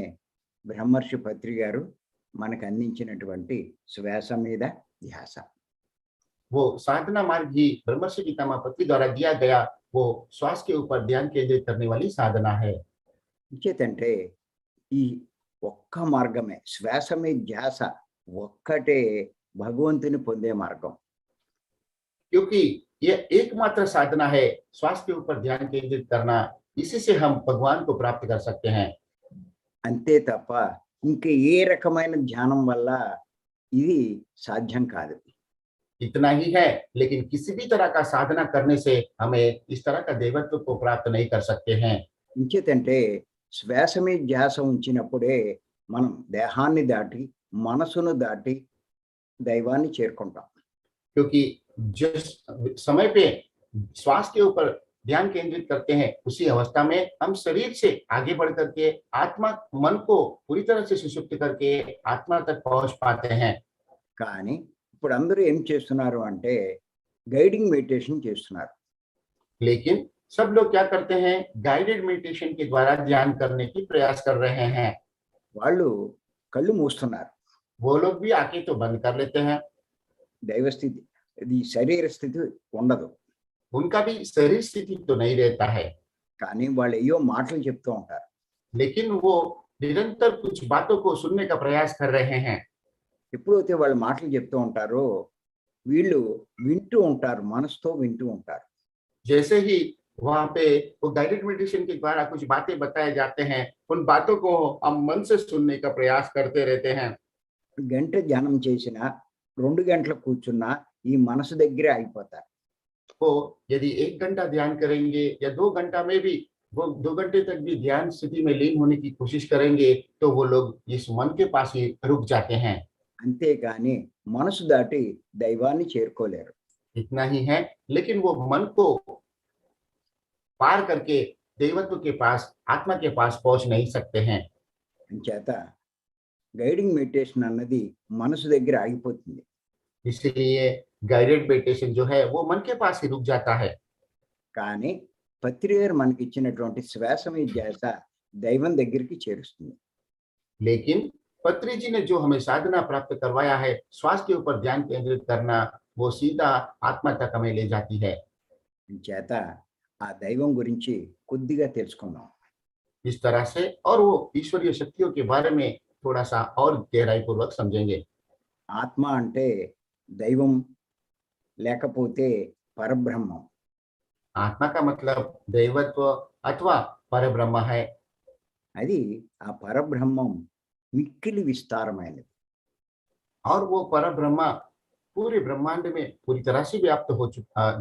బ్రహ్మర్షి పత్రి గారు మనకు అందించినటువంటి శ్వాస మీద ధ్యాస. वो साधना मार्ग ही ब्रह्मर्षि पितामह पत्नी द्वारा दिया गया वो श्वास के ऊपर ध्यान केंद्रित करने वाली साधना है। ఇంకేతంటే ఈ ఒక్క మార్గమే, శ్వాస మీద ధ్యాస ఒక్కటే భగవంతుని పొందే మార్గం. क्योंकि ये एकमात्र साधना है श्वास के ऊपर ध्यान केंद्रित करना, इसी से हम भगवान को प्राप्त कर सकते हैं। అంతే తప్ప ఇంక ఏ రకమైన ధ్యానం వల్ల ఇది సాధ్యం కాదు. इतना ही है, लेकिन किसी भी तरह का साधना करने से हमें इस तरह का देवत्व को प्राप्त नहीं कर सकते हैं। ఇంకేతంటే శ్వాస మీద ధ్యాస ఉంచినప్పుడే మనం దేహాన్ని దాటి మనసును దాటి దైవాన్ని చేరుకుంటాం. क्योंकि जिस समय पे श्वास के ऊपर ध्यान केंद्रित करते हैं उसी अवस्था में हम शरीर से आगे बढ़ करके आत्मा मन को पूरी तरह से सुषुप्त करके आत्मा तक पहुंच पाते हैं। కానీ ఇప్పుడు అందరూ ఏం చేస్తున్నారు అంటే గైడింగ్ మెడిటేషన్ చేస్తున్నారు. लेकिन सब लोग क्या करते हैं, गाइडेड मेडिटेशन के द्वारा ध्यान करने की प्रयास कर रहे हैं। వాళ్ళు కళ్ళు మూస్తున్నారు. वो लोग भी आंखें तो बंद कर लेते हैं। దైవ స్థితి, ఇది శరీర స్థితి ఉండదు. उनका भी शरीर स्थिति तो नहीं रहता है, కానీ వాళ్ళు ఏయో మాటలు చెప్తూ ఉంటారు. लेकिन वो निरंतर कुछ बातों को सुनने का प्रयास कर रहे हैं। ఎప్పుడైతే వాళ్ళు మాటలు చెప్తూ ఉంటారో వీళ్ళు వింటూ ఉంటారు, మనసుతో వింటూ ఉంటారు. जैसे ही वहां पे वो गाइडेड मेडिटेशन के द्वारा कुछ बातें बताए जाते हैं, उन बातों को हम मन से सुनने का प्रयास करते रहते हैं। గంట ధ్యానం చేసినా 2 గంటలు కూర్చున్నా ఈ మనసు దగ్గరే ఆగిపోతారు. वो यदि 1 घंटा ध्यान करेंगे या 2 घंटा में भी वो 2 घंटे तक भी ध्यान स्थिति में लीन होने की कोशिश करेंगे तो वो लोग इस मन के पास ही रुक जाते हैं। అంతేగాని మనసు దాటి దైవాన్ని చేరుకోలేరు. इतना ही है, लेकिन वो मन को पार करके देवत्व के पास, आत्मा के पास पहुंच नहीं सकते हैं। అంచేత గైడింగ్ మెడిటేషన్ అన్నది మనసు దగ్గర ఆగిపోతుంది. इसलिए गाइडेड मेडिटेशन जो है वो मन के पास ही रुक जाता है। కానీ పత్రి గారు మనకి ఇచ్చినటువంటి శ్వాస మీద ధ్యాస దైవం దగ్గరికి చేరుస్తుంది. लेकिन पत्री जी ने जो हमें साधना प्राप्त करवाया है, श्वास के ऊपर ध्यान केंद्रित करना, वो सीधा आत्मा तक हमें ले जाती है। అంచేత ఆ దైవం గురించి కొద్దిగా తెలుసుకుందాం. इस तरह से और वो ईश्वरीय शक्तियों के बारे में थोड़ा सा और गहराई पूर्वक समझेंगे। ఆత్మ అంటే దైవం లేకపోతే పరబ్రహ్మం. आत्मा का मतलब दैवत्व अथवा परब्रह्म है। అది ఆ పరబ్రహ్మం మిక్కిలి విస్తారమైనది. और वो परब्रह्म पूरे ब्रह्मांड में पूरी तरह से व्याप्त हो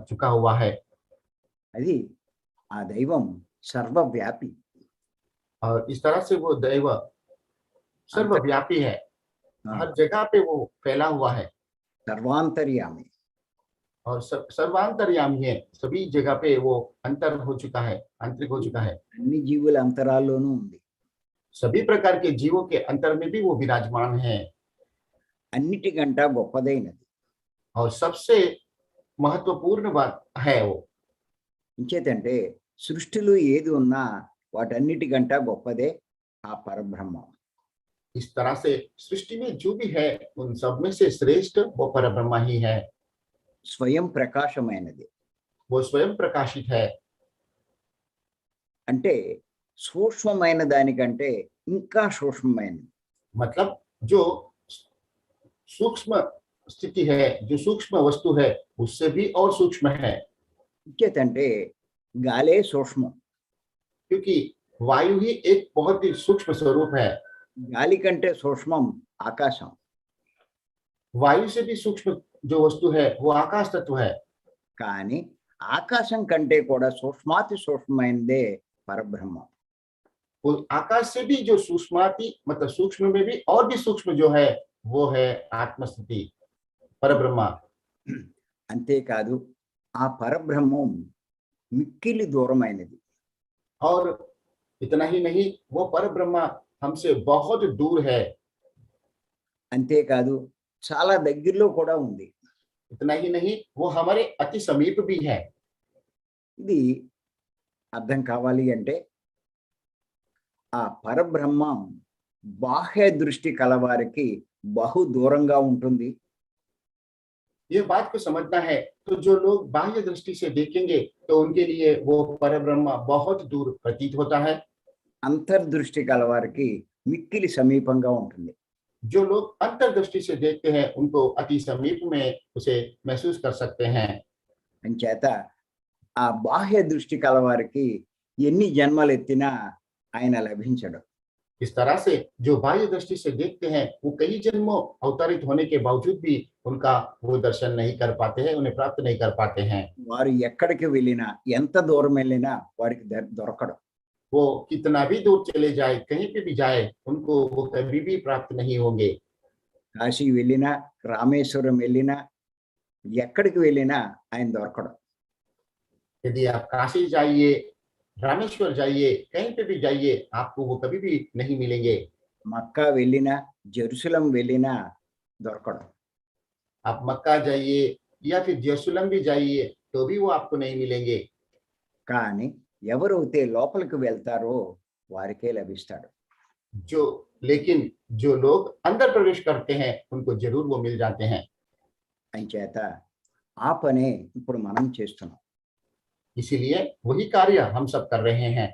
चुका हुआ है। అది ఆ దైవం సర్వవ్యాపి. और इस तरह से वो दैव सर्वव्यापी है, हर जगह पे वो फैला हुआ है సర్వాంతర్యామి. और सर्वांतर्यामी है, सभी जगह पे वो अंतर हो चुका है, आंतरिक हो चुका है। అన్ని జీవుల అంతరాల్లోనూ ఉంది. सभी प्रकार के जीवों के अंतर में भी वो विराजमान है। అన్నిటికంటా గొప్పదైనది. और सबसे महत्वपूर्ण बात है वो, ఇంచేతంటే సృష్టిలో ఏది ఉన్నా వాటన్నిటికంటా గొప్పదే ఆ పరబ్రహ్మం. इस तरह से सृष्टि में जो भी है उन सब में से श्रेष्ठ वो परब्रह्म ही है। స్వయం ప్రకాశమైనది. वो स्वयं प्रकाशित है। అంటే సూక్ష్మమైన దానికంటే ఇంకా సూక్ష్మమైనది. मतलब जो सूक्ष्म स्थिति है, जो सूक्ष्म वस्तु है, उससे भी और सूक्ष्म है। ఇంచేతంటే గాలే సూక్ష్మం. क्योंकि वायु ही एक बहुत ही सूक्ष्म स्वरूप है। గాలి కంటే సూక్ష్మం ఆకాశం. वायु से भी सूक्ष्म जो वस्तु है वो आकाश तत्व है। కానీ ఆకాశం కంటే కూడా సూక్ష్మాతి సూక్ష్మమైనదే పరబ్రహ్మం. वो आकाश से भी जो सूक्ष्माति मतलब सूक्ष्म में भी और भी सूक्ष्म जो है वो है आत्मस्थिति परब्रह्मा। అంతేకాదు ఆ పరబ్రహ్మం మిక్కిలి దూరమైనది. और इतना ही नहीं, वो परब्रह्मा हमसे बहुत दूर है। అంతేకాదు చాలా దగ్గరలో కూడా ఉంది. इतना ही नहीं, वो हमारे अति समीप भी है। ఇది అర్థం కావాలి అంటే ఆ పరబ్రహ్మం బాహ్య దృష్టి కలవారికి బహు దూరంగా ఉంటుంది. ये बात को समझना है तो जो लोग बाह्य दृष्टि से देखेंगे तो उनके लिए वो परब्रह्मा बहुत दूर प्रतीत होता है। అంతర్దృష్టి కలవారికి మిక్కిలి సమీపంగా ఉంటుంది. जो लोग अंतर्दृष्टि से देखते हैं उनको अति समीप में उसे महसूस कर सकते हैं। అంచేత ఆ బాహ్య దృష్టి కలవారికి ఎన్ని జన్మలు ఎత్తినా ఆయన లభించడు. इस तरह से जो बाह्य दृष्टि से देखते हैं वो कई जन्मों अवतरित होने के बावजूद भी उनका वो दर्शन नहीं कर पाते हैं, उन्हें प्राप्त नहीं कर पाते हैं। వారు ఎక్కడికి వెళ్ళినా ఎంత దూరం వెళ్ళినా వారికి దొరకడు. वो कितना भी दूर चले जाए, कहीं पे भी जाए, उनको वो कभी भी प्राप्त नहीं होंगे। కాశీ వెళ్ళినా రామేశ్వరం వెళ్ళినా ఎక్కడికి వెళ్ళినా ఆయన దొరకడు. यदि आप काशी जाइए, रामेश्वर जाइए, कहीं पे भी जाइए, आपको वो कभी भी नहीं मिलेंगे। మక్కా వెళ్ళినా జెరూసలం వెళ్ళినా దొరకడు. आप मक्का जाइए या फिर यरूशलेम भी जाइए तो भी वो आपको नहीं मिलेंगे। కానీ ఎవరైతే లోపలికి వెళ్తారో వారికే లభిస్తాడు. लेकिन जो लोग अंदर प्रवेश करते हैं उनको जरूर वो मिल जाते हैं। అంచేత ఆ పనే ఇప్పుడు మనం చేస్తున్నాం. इसीलिए वही कार्य हम सब कर रहे हैं।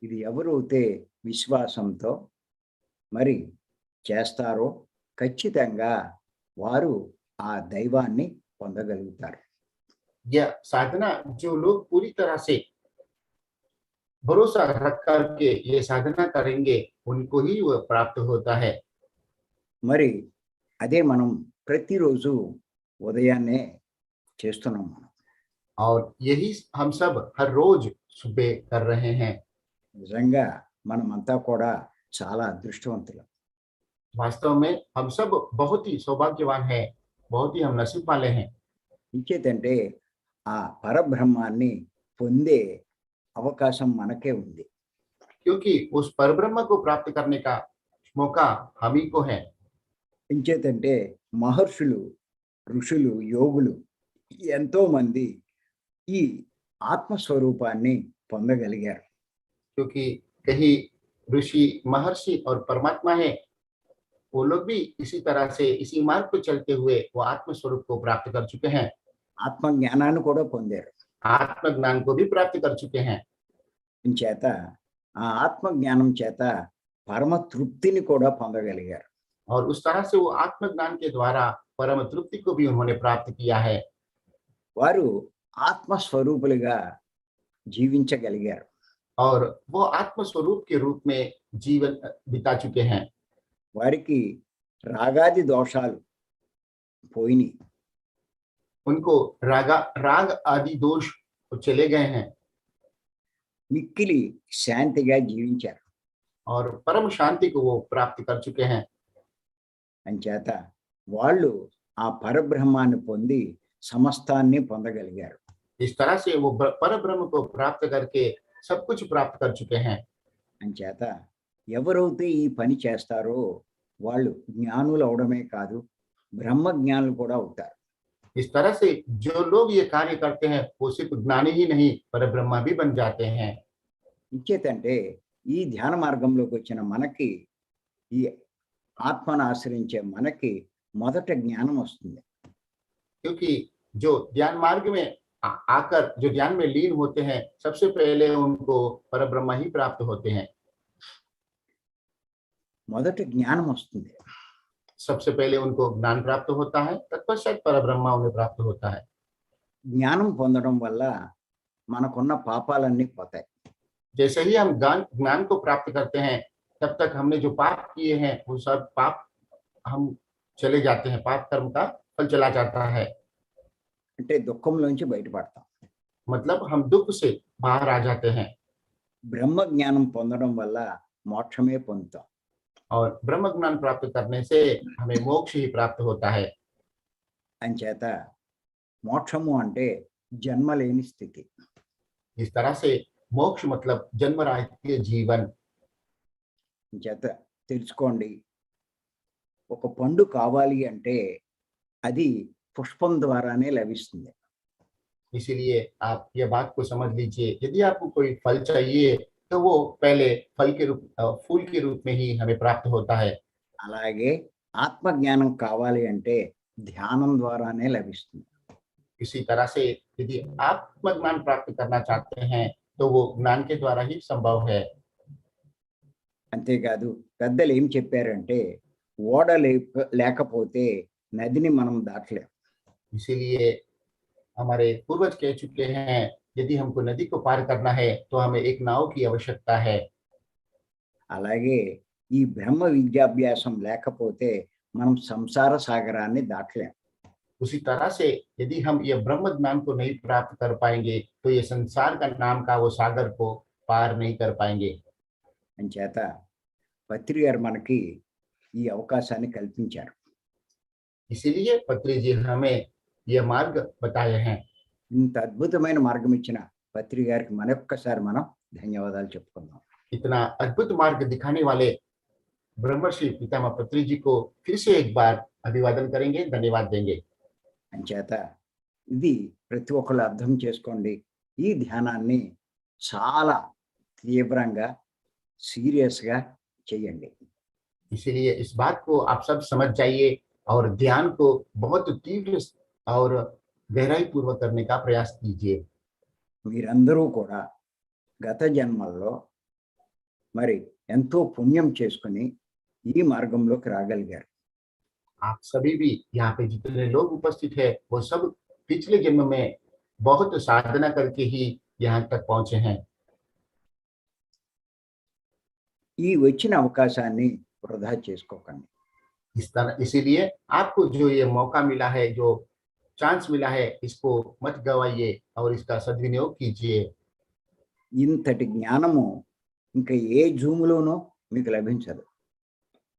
ఇది ఎవరైతే విశ్వాసంతో మరి చేస్తారో ఖచ్చితంగా వారు ఆ దైవాన్ని పొందగలుగుతారు. यह साधना जो लोग पूरी तरह से भरोसा रख करके ये साधना करेंगे उनको ही वह प्राप्त होता है। మరి అదే మనం ప్రతిరోజు ఉదయాన్నే చేస్తున్నాం మనం. और यही हम सब हर रोज सुबह कर रहे हैं। నిజంగా మనమంతా కూడా చాలా అదృష్టవంతులం. वास्तव में हम सब बहुत ही सौभाग्यवान हैं, बहुत ही हम नसीब वाले हैं। ఇంకేతంటే ఆ పరబ్రహ్మాన్ని పొందే అవకాశం మనకే ఉంది. क्योंकि उस परब्रह्म को प्राप्त करने का मौका हम ही को है। ఇంకేతంటే మహర్షులు ఋషులు యోగులు ఎంతో మంది ఈ ఆత్మస్వరూపాన్ని పొందగలిగారు. क्योंकि कहीं ऋषि महर्षि और परमात्मा है, वो लोग भी इसी तरह से इसी मार्ग पर चलते हुए वो आत्म स्वरूप को प्राप्त कर चुके हैं, ఆత్మ జ్ఞానాన్ని కూడా పొందారు. आत्म ज्ञान को भी प्राप्त कर चुके हैं। చేత ఆ ఆత్మ జ్ఞానం చేత పరమ తృప్తిని కూడా పొందగలిగారు. और उस तरह से वो आत्म ज्ञान के द्वारा परम तृप्ति को भी उन्होंने प्राप्त किया है। వారు ఆత్మస్వరూపులుగా జీవించగలిగారు. और वो आत्म स्वरूप के रूप में जीवन बिता चुके हैं। వారికి రాగాది దోషాలు పోయినాయి. उनको राग आदि दोष चले गए हैं మిక్కిలి శాంతిగా జీవించారు. और परम शांति को वो प्राप्त कर चुके हैं। అంచేత వాళ్ళు ఆ పరబ్రహ్మాన్ని పొంది సమస్తాన్ని పొందగలిగారు. इस तरह से वो परब्रह्म को प्राप्त करके सब कुछ प्राप्त कर चुके हैं। అంచేత ఎవరైతే ఈ పని చేస్తారో వాళ్ళు జ్ఞానులు అవడమే కాదు బ్రహ్మ జ్ఞానులు కూడా అవుతారు. इस तरह से जो लोग ये कार्य करते हैं वो सिर्फ ज्ञानी ही नहीं परब्रह्मा भी बन जाते हैं। ఇంకేతంటే ఈ ధ్యాన మార్గంలోకి వచ్చిన మనకి ఈ ఆత్మను ఆశ్రయించే మనకి మొదట జ్ఞానం వస్తుంది. क्योंकि जो ध्यान मार्ग में आकर जो ध्यान में लीन होते हैं सबसे पहले उनको परब्रह्मा ही प्राप्त होते हैं। మొదట జ్ఞానం వస్తుంది. सबसे पहले उनको ज्ञान प्राप्त होता है, तत्पश्चात परब्रह्मा उन्हें प्राप्त होता है। జ్ఞానం పొందడం వల్ల మనకున్న పాపాలన్నీ పోతాయి. जैसे ही हम ज्ञान ज्ञान को प्राप्त करते हैं, तब तक हमने जो पाप किए हैं वो सब पाप हम चले जाते हैं, पाप कर्म का फल चला जाता है। అంటే దుఃఖంలోంచి బయటపడతాం. मतलब हम दुख से बाहर आ जाते हैं బ్రహ్మ జ్ఞానం పొందడం వల్ల మోక్షమే పొందుతాం. और ब्रह्म ज्ञान प्राप्त करने से हमें मोक्ष ही प्राप्त होता है। అంచేత మోక్షము అంటే జన్మలేని స్థితి. इस तरह से मोक्ष मतलब जन्म रहित जीवन। అంచేత తెలుసుకోండి, ఒక పండు కావాలి అంటే అది పుష్పం ద్వారానే లభిస్తుంది. इसीलिए आप ये बात को समझ लीजिए, यदि आपको कोई फल चाहिए तो वो पहले फल के रूप फूल के रूप में ही हमें प्राप्त होता है। అలాగే ఆత్మ జ్ఞానం కావాలి అంటే ధ్యానం ద్వారానే లభిస్తుంది. इसी तरह से यदि आत्मज्ञान प्राप्त करना चाहते हैं तो वो ज्ञान के द्वारा ही संभव है। అంతేకాదు పెద్దలు ఏం చెప్పారంటే ఓడ లేకపోతే నదిని మనం దాటలేం. इसीलिए हमारे पूर्वज कह चुके हैं, यदि हमको नदी को पार करना है तो हमें एक नाव की आवश्यकता है। అలాగే ఈ బ్రహ్మ విద్యాభ్యాసం లేకపోతే మనం సంసార సాగరాన్ని దాటలేం. उसी तरह से यदि हम ये ब्रह्म ज्ञान को नहीं प्राप्त कर पाएंगे तो ये संसार का नाम का वो सागर को पार नहीं कर पाएंगे। అంచేత పత్రి గారు మనకి ఈ అవకాశాన్ని కల్పించారు. इसीलिए पत्री जी हमें ये मार्ग बताए हैं। ఇంత అద్భుతమైన మార్గం ఇచ్చిన పత్రి గారికి మరొక్కసారి మనం ధన్యవాదాలు చెప్పుకుందాం. इतना अद्भुत मार्ग दिखाने वाले ब्रह्मर्षि पितामह पत्री जी को फिर से एक बार अभिवादन करेंगे, धन्यवाद देंगे। అంచేత ఇది ప్రతి ఒక్కరు అర్థం చేసుకోండి. ఈ ధ్యానాన్ని చాలా తీవ్రంగా సీరియస్గా చేయండి. इसीलिए इस बात को आप सब समझ जाइए और ध्यान को बहुत तीव्र और गहराई पूर्वक करने का प्रयास कीजिए। మీరందరూ కూడా గత జన్మల్లో మరి ఎంతో పుణ్యం చేసుకుని ఈ మార్గంలోకి రాగలిగారు. आप सभी भी यहाँ पे जितने लोग उपस्थित है वो सब पिछले जन्म में बहुत साधना करके ही यहाँ तक पहुंचे हैं। ఈ వచ్చిన అవకాశాన్ని వృధా చేసుకోకండి. इस तरह इसीलिए आपको जो ये मौका मिला है, जो चांस मिला है, इसको मत गवाइए और इसका सद्विनियोग कीजिए। ఇంతటి జ్ఞానము ఇంకా ఏ జూములోనూ మీకు లభించదు.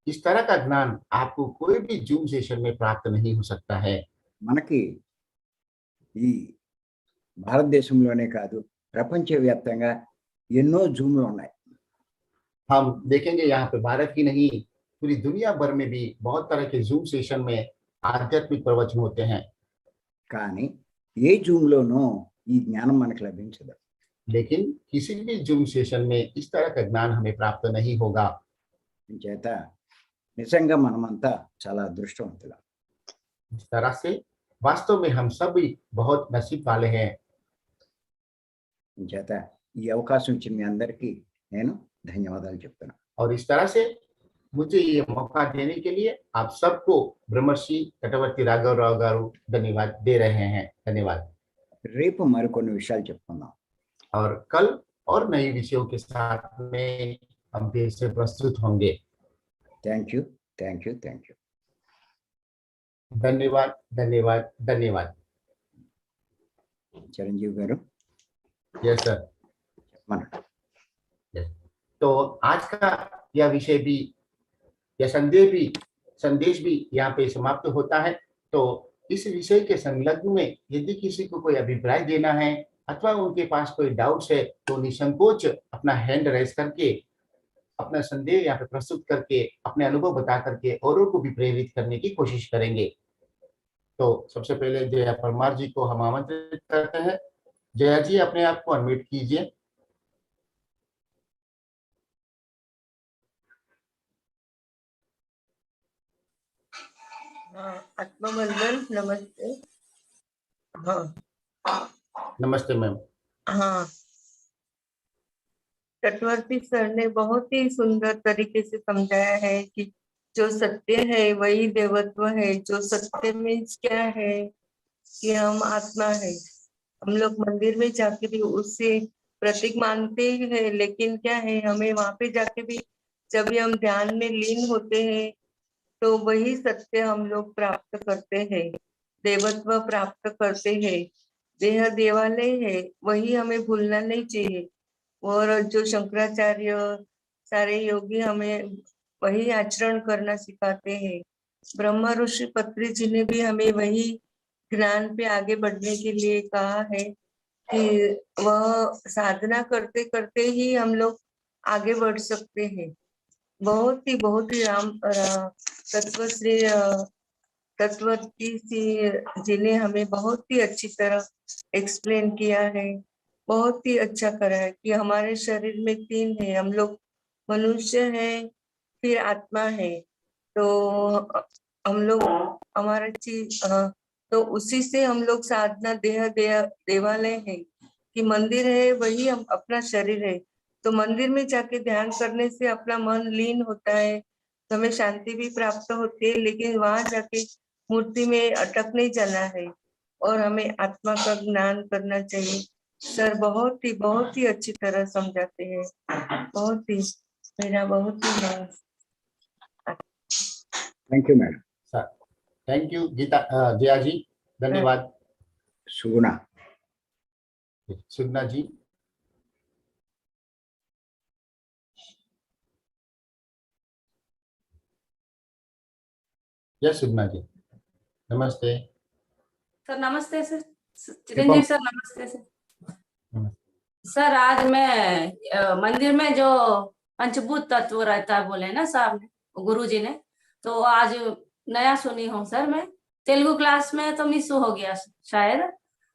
इस तरह का ज्ञान आपको कोई भी जूम सेशन में प्राप्त नहीं हो सकता है। మనకి ఈ భారతదేశంలోనే కాదు ప్రపంచవ్యాప్తంగా ఎన్నో జూమ్లు ఉన్నాయి. हम देखेंगे यहाँ पे भारत की नहीं, पूरी दुनिया भर में भी बहुत तरह के जूम सेशन में आध्यात्मिक प्रवचन होते हैं, కానీ ఏ జూమ్లోనూ ఈ జ్ఞానం మనకు లభించదు. लेकिन किसी भी जूम सेशन में इस तरह का ज्ञान हमें प्राप्त नहीं होगा। చేత నిజంగా మనమంతా చాలా అదృష్టవంతులం. इस तरह से वास्तव में हम सब भी बहुत नसीब वाले हैं। చేత ఈ అవకాశం ఇచ్చిన మీ అందరికీ నేను ధన్యవాదాలు చెప్తున్నాను. और इस तरह से मुझे ये मौका देने के लिए आप सबको ब्रह्मर्षि कटवर्ती राघवराव गारू धन्यवाद दे रहे हैं। धन्यवाद। రేపు మరికొన్ని విషయాలు చెప్పుకుందాం. और कल और नए विषयों के साथ में हम फिर से प्रस्तुत होंगे। Thank you, thank you, thank you. धन्यवाद, धन्यवाद, धन्यवाद। చిరంజీవి గారు यस सर। చెప్పమనండి. तो आज का यह विषय भी, यह संदेश भी यहाँ पे समाप्त होता है। तो इस विषय के संलग्न में यदि किसी को कोई अभिप्राय देना है अथवा उनके पास कोई डाउट्स है तो निसंकोच अपना हैंड रेस करके अपना संदेह यहाँ पे प्रस्तुत करके अपने अनुभव बता करके औरों को भी प्रेरित करने की कोशिश करेंगे। तो सबसे पहले जया परमार जी को हम आमंत्रित करते हैं। जया जी अपने आप को अनम्यूट कीजिए। आत्मबंधन नमस्ते। हाँ नमस्ते मैम। हाँ, चटवर्ती सर ने बहुत ही सुंदर तरीके से समझाया है कि जो सत्य है वही देवत्व है। जो सत्य में क्या है कि हम आत्मा है हम लोग मंदिर में जाके भी उससे प्रतीक मानते ही है, लेकिन क्या है, हमें वहां पे जाके भी जब भी हम ध्यान में लीन होते हैं तो वही सत्य हम लोग प्राप्त करते हैं, देवत्व प्राप्त करते हैं। देह देवालय है, वही हमें भूलना नहीं चाहिए। और जो शंकराचार्य सारे योगी हमें वही आचरण करना सिखाते हैं। ब्रह्मा ऋषि पत्री जी ने भी हमें वही ज्ञान पे आगे बढ़ने के लिए कहा है कि वह साधना करते करते ही हम लोग आगे बढ़ सकते हैं। बहुत ही तत्वश्री तत्वती जी ने हमें बहुत ही अच्छी तरह एक्सप्लेन किया है, बहुत ही अच्छा करा है कि हमारे शरीर में तीन है, हम लोग मनुष्य है, फिर आत्मा है। तो हम लोग हमारा चीज तो उसी से हम लोग साधना देवालय है कि मंदिर है, वही हम अपना शरीर है। तो मंदिर में जाके ध्यान करने से अपना मन लीन होता है, तो हमें शांति भी प्राप्त होती है, लेकिन वहां जाके मूर्ति में अटक नहीं जाना है और हमें आत्मा का ज्ञान करना चाहिए। सर बहुत ही अच्छी तरह समझाते हैं, बहुत ही मेरा बहुत ही thank you madam. Sir thank you Geeta Jaya ji, धन्यवाद। सुगुणा। सुगना जी। यस सुगना जी, नमस्ते। सर नमस्ते सर, चिरंजीव सर नमस्ते सर। नमस्ते। सर आज मैं मंदिर में जो पंचभूत तत्व रहता है बोले ना साहब ने, गुरु जी ने, तो आज नया सुनी हूँ सर। मैं तेलुगु क्लास में तो मिस हो गया शायद,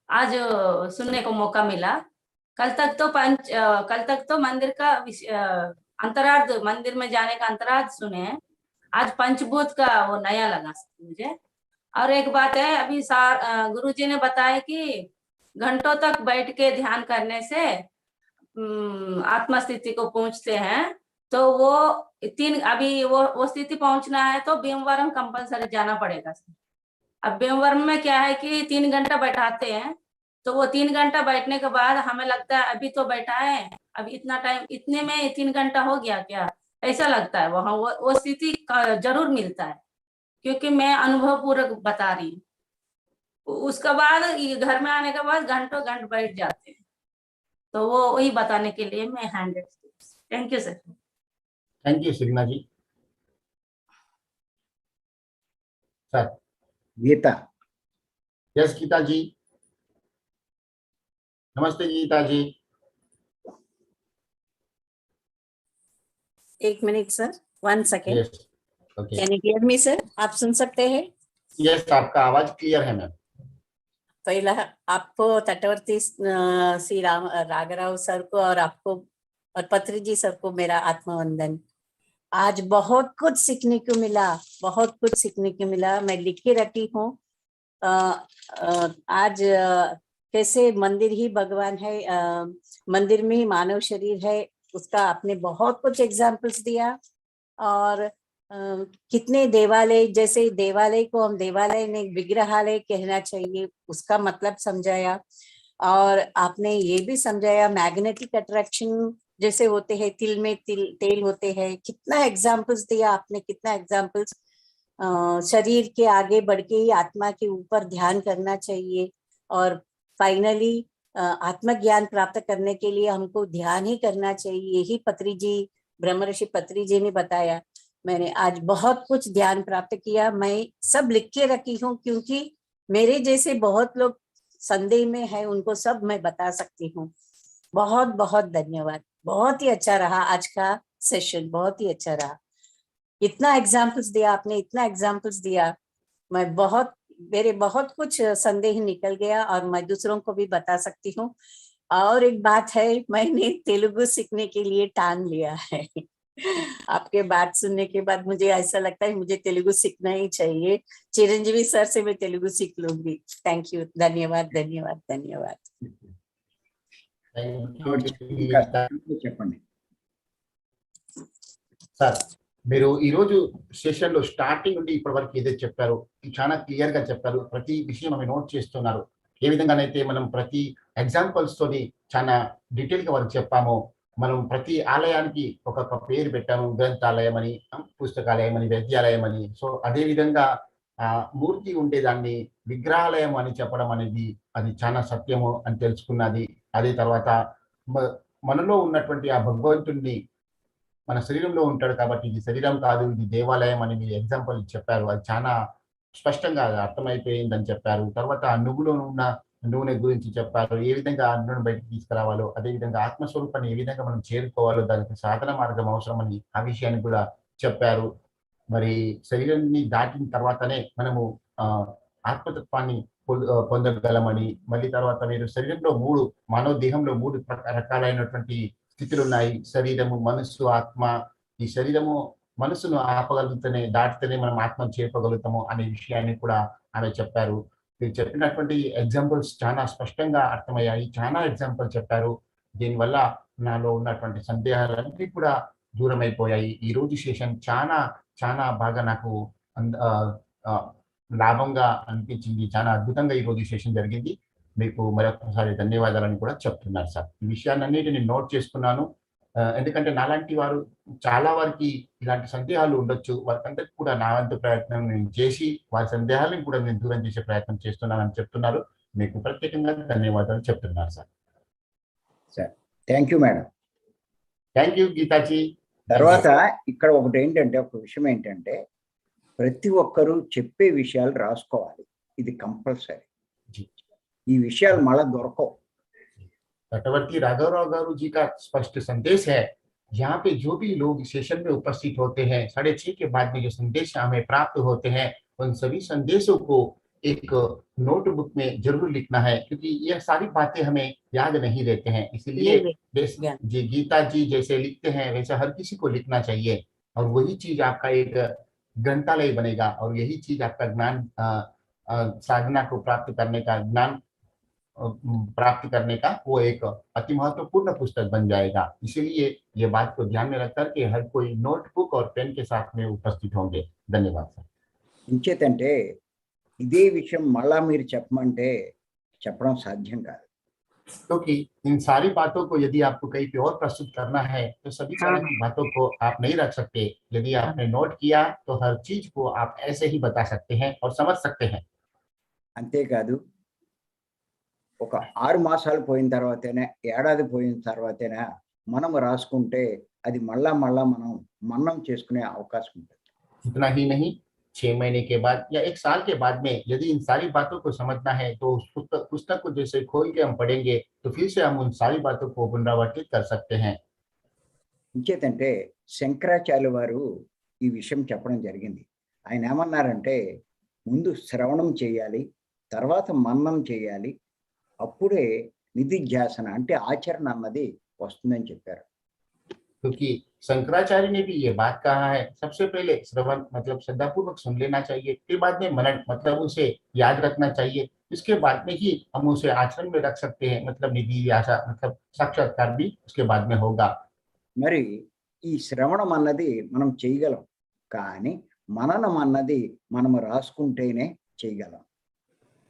आज सुनने को मौका मिला। कल तक तो मंदिर का अंतरार्ध, मंदिर में जाने का अंतरार्ध सुने हैं। आज पंचभूत का वो नया लगा मुझे। और एक बात है, अभी गुरु जी ने बताया कि घंटों तक बैठ के ध्यान करने से आत्मा स्थिति को पहुंचते हैं। तो वो अभी वो स्थिति पहुंचना है तो भीमवरम कंपलसरी जाना पड़ेगा। अब भीमवरम में क्या है कि 3 घंटा बैठाते हैं, तो वो 3 घंटा बैठने के बाद हमें लगता है अभी तो बैठा है, अभी इतना टाइम, इतने में 3 घंटा हो गया क्या, ऐसा लगता है। वहां वो स्थिति जरूर मिलता है, क्योंकि मैं अनुभव पूर्वक बता रही हूँ। उसके बाद घर में आने के बाद घंटों घंटे बैठ जाते हैं। तो वो वही बताने के लिए मैं hand raise. Thank you sir. Thank you Suguna ji. Sir. Geeta. Yes Geeta ji, नमस्ते गीता जी। एक minute sir, 1 second. Yes okay. Can you hear me sir? आप सुन सकते हैं? यस, आपका आवाज क्लियर है मैम। पहला आपको तटवर्ती श्री राघराव सर को और आपको और पत्री जी सर को मेरा आत्मवंदन। आज बहुत कुछ सीखने को मिला, बहुत कुछ सीखने को मिला। मैं लिख के रखी हूँ आज कैसे मंदिर ही भगवान है, मंदिर में ही मानव शरीर है, उसका आपने बहुत कुछ एग्जाम्पल्स दिया। और कितने देवालय, जैसे देवालय को हम देवालय नहीं विग्रहालय कहना चाहिए, उसका मतलब समझाया। और आपने ये भी समझाया मैग्नेटिक अट्रैक्शन जैसे होते हैं, तिल में तेल होते हैं। कितना एग्जाम्पल्स दिया आपने, कितना एग्जाम्पल्स। शरीर के आगे बढ़ के ही आत्मा के ऊपर ध्यान करना चाहिए। और फाइनली आत्मज्ञान प्राप्त करने के लिए हमको ध्यान ही करना चाहिए, यही पत्री जी, ब्रह्म ऋषि पत्री जी ने बताया। मैंने आज बहुत कुछ ध्यान प्राप्त किया। मैं सब लिख के रखी हूँ, क्योंकि मेरे जैसे बहुत लोग संदेह में है, उनको सब मैं बता सकती हूँ। बहुत बहुत धन्यवाद। बहुत ही अच्छा रहा आज का सेशन, बहुत ही अच्छा रहा। इतना एग्जाम्पल्स दिया आपने, इतना एग्जाम्पल्स दिया, मेरे बहुत कुछ संदेह निकल गया और मैं दूसरों को भी बता सकती हूँ। और एक बात है, मैंने तेलुगु सीखने के लिए ठान लिया है। आपके बात सुनने के बाद मुझे ऐसा लगता है मुझे तेलुगु सीखना ही चाहिए। चिरंजीवी सर से मैं तेलुगु सीख लूंगी। थैंक यू, धन्यवाद धन्यवाद धन्यवाद। చెప్పండి సార్, మీరు ఈరోజు సెషన్ లో స్టార్టింగ్ నుండి ఇప్పటి వరకు ఏదైతే చెప్పారో చాలా క్లియర్ గా చెప్పారు. ప్రతి విషయం ఆమె నోట్ చేస్తున్నారు. ఏ విధంగానైతే మనం ప్రతి ఎగ్జాంపుల్స్ తోని చాలా డీటెయిల్ గా వారికి చెప్పామో, మనం ప్రతి ఆలయానికి ఒక్కొక్క పేరు పెట్టాము. గ్రంథాలయం అని, పుస్తకాలయం అని, విద్యాలయం అని. సో అదే విధంగా మూర్తి ఉండేదాన్ని విగ్రహాలయం అని చెప్పడం అనేది అది చాలా సత్యము అని తెలుసుకున్నది. అదే తర్వాత మనలో ఉన్నటువంటి ఆ భగవంతుడిని మన శరీరంలో ఉంటాడు కాబట్టి ఇది శరీరం కాదు, ఇది దేవాలయం అని మీరు ఎగ్జాంపుల్ చెప్పారు. అది చాలా స్పష్టంగా అర్థమైపోయిందని చెప్పారు. తర్వాత ఆ నువ్వులో ఉన్న నూనె గురించి చెప్పారు. ఏ విధంగా ఆ నూనెను బయటకు తీసుకురావాలో, అదేవిధంగా ఆత్మస్వరూపాన్ని ఏ విధంగా మనం చేరుకోవాలో దానికి సాధన మార్గం అవసరమని ఆ విషయాన్ని కూడా చెప్పారు. మరి శరీరాన్ని దాటిన తర్వాతనే మనము ఆత్మతత్వాన్ని పొందగలమని, మళ్ళీ తర్వాత మీరు శరీరంలో మానవ దేహంలో 3 రకాలైనటువంటి స్థితులు ఉన్నాయి. శరీరము, మనస్సు, ఆత్మ. ఈ శరీరము మనసును దాటితేనే మనం ఆత్మను చేరుకోగలుగుతాము అనే విషయాన్ని కూడా ఆమె చెప్పారు. మీరు చెప్పినటువంటి ఎగ్జాంపుల్స్ చాలా స్పష్టంగా అర్థమయ్యాయి. చాలా ఎగ్జాంపుల్ చెప్పారు. దీనివల్ల నాలో ఉన్నటువంటి సందేహాలన్నీ కూడా దూరం అయిపోయాయి. ఈ రోజు సెషన్ చాలా చాలా బాగా నాకు లాభంగా అనిపించింది. చాలా అద్భుతంగా ఈ రోజు సెషన్ జరిగింది. మీకు మరొకసారి ధన్యవాదాలని కూడా చెప్తున్నారు సార్. ఈ విషయాలన్నిటిని నోట్ చేసుకున్నాను. ఎందుకంటే నాలాంటి వారు చాలా వారికి ఇలాంటి సందేహాలు ఉండొచ్చు. వారికందరికి కూడా నా వంతు ప్రయత్నం నేను చేసి వారి సందేహాలను కూడా నేను దూరం చేసే ప్రయత్నం చేస్తున్నానని చెప్తున్నారు. మీకు ప్రత్యేకంగా ధన్యవాదాలు చెప్తున్నారు sir. Sir thank you madam. Thank you Geetaji. తర్వాత ఇక్కడ ఒక విషయం ఏంటంటే ప్రతి ఒక్కరూ చెప్పే విషయాలు రాసుకోవాలి. ఇది కంపల్సరీ. ఈ విషయాలు మళ్ళా దొరకవు. तटवर्ती राघवराव गारू जी का स्पष्ट संदेश है। यहाँ पे जो भी लोग सेशन में उपस्थित होते हैं, 6:30 के बाद में जो संदेश हमें प्राप्त होते हैं, उन सभी संदेशों को एक नोटबुक में जरूर लिखना है, क्योंकि यह सारी बातें हमें याद नहीं रहते हैं। इसलिए जी गीता जी जैसे लिखते हैं वैसे हर किसी को लिखना चाहिए, और वही चीज आपका एक ग्रंथालय बनेगा, और यही चीज आपका ज्ञान साधना को प्राप्त करने का वो एक अति महत्वपूर्ण पुस्तक बन जाएगा। इसीलिए ये बात को ध्यान में रखकर के हर कोई नोटबुक और पेन के साथ में उपस्थित होंगे। धन्यवाद सर। ఇంచేతంటే ఇదే విషయం మళ్ళా మీరు చెప్పడం సాధ్యం కాదు. क्योंकि इन सारी बातों को यदि आपको कहीं पे और प्रस्तुत करना है तो सभी तरह की बातों को आप नहीं रख सकते। यदि आपने नोट किया तो हर चीज को आप ऐसे ही बता सकते हैं और समझ सकते हैं। అంతేకాదు ఒక 6 మాసాలు పోయిన తర్వాతనే, ఏడాది పోయిన తర్వాతనే మనం రాసుకుంటే అది మళ్ళా మనం మననం చేసుకునే అవకాశం ఉంటుంది. इतना ही नहीं, 6 महीने के बाद या 1 साल के बाद में यदि इन सारी बातों को समझना है तो उस पुस्तक को जैसे खोल के हम पढ़ेंगे तो फिर से हम उन सारी बातों को पुनरावर्तित कर सकते हैं। ఇంచేతంటే శంకరాచార్య వారు ఈ విషయం చెప్పడం జరిగింది. ఆయన ఏమన్నారంటే ముందు శ్రవణం చేయాలి, తర్వాత మననం చేయాలి, అప్పుడే నిధిధ్యాసన అంటే ఆచరణ అన్నది వస్తుందని చెప్పారు. क्योंकि शंकराचार्य ने भी ये बात कहा है, सबसे पहले श्रवण मतलब श्रद्धापूर्वक सुन लेना चाहिए, फिर बाद में मनन मतलब उसे याद रखना चाहिए, इसके बाद में ही हम उसे आचरण में रख सकते हैं, मतलब निधि आशा मतलब साक्षात्कार भी उसके बाद में होगा। మరి ఈ శ్రవణం అన్నది మనం చేయగలం, కానీ మననం అన్నది మనం రాసుకుంటేనే చేయగలం.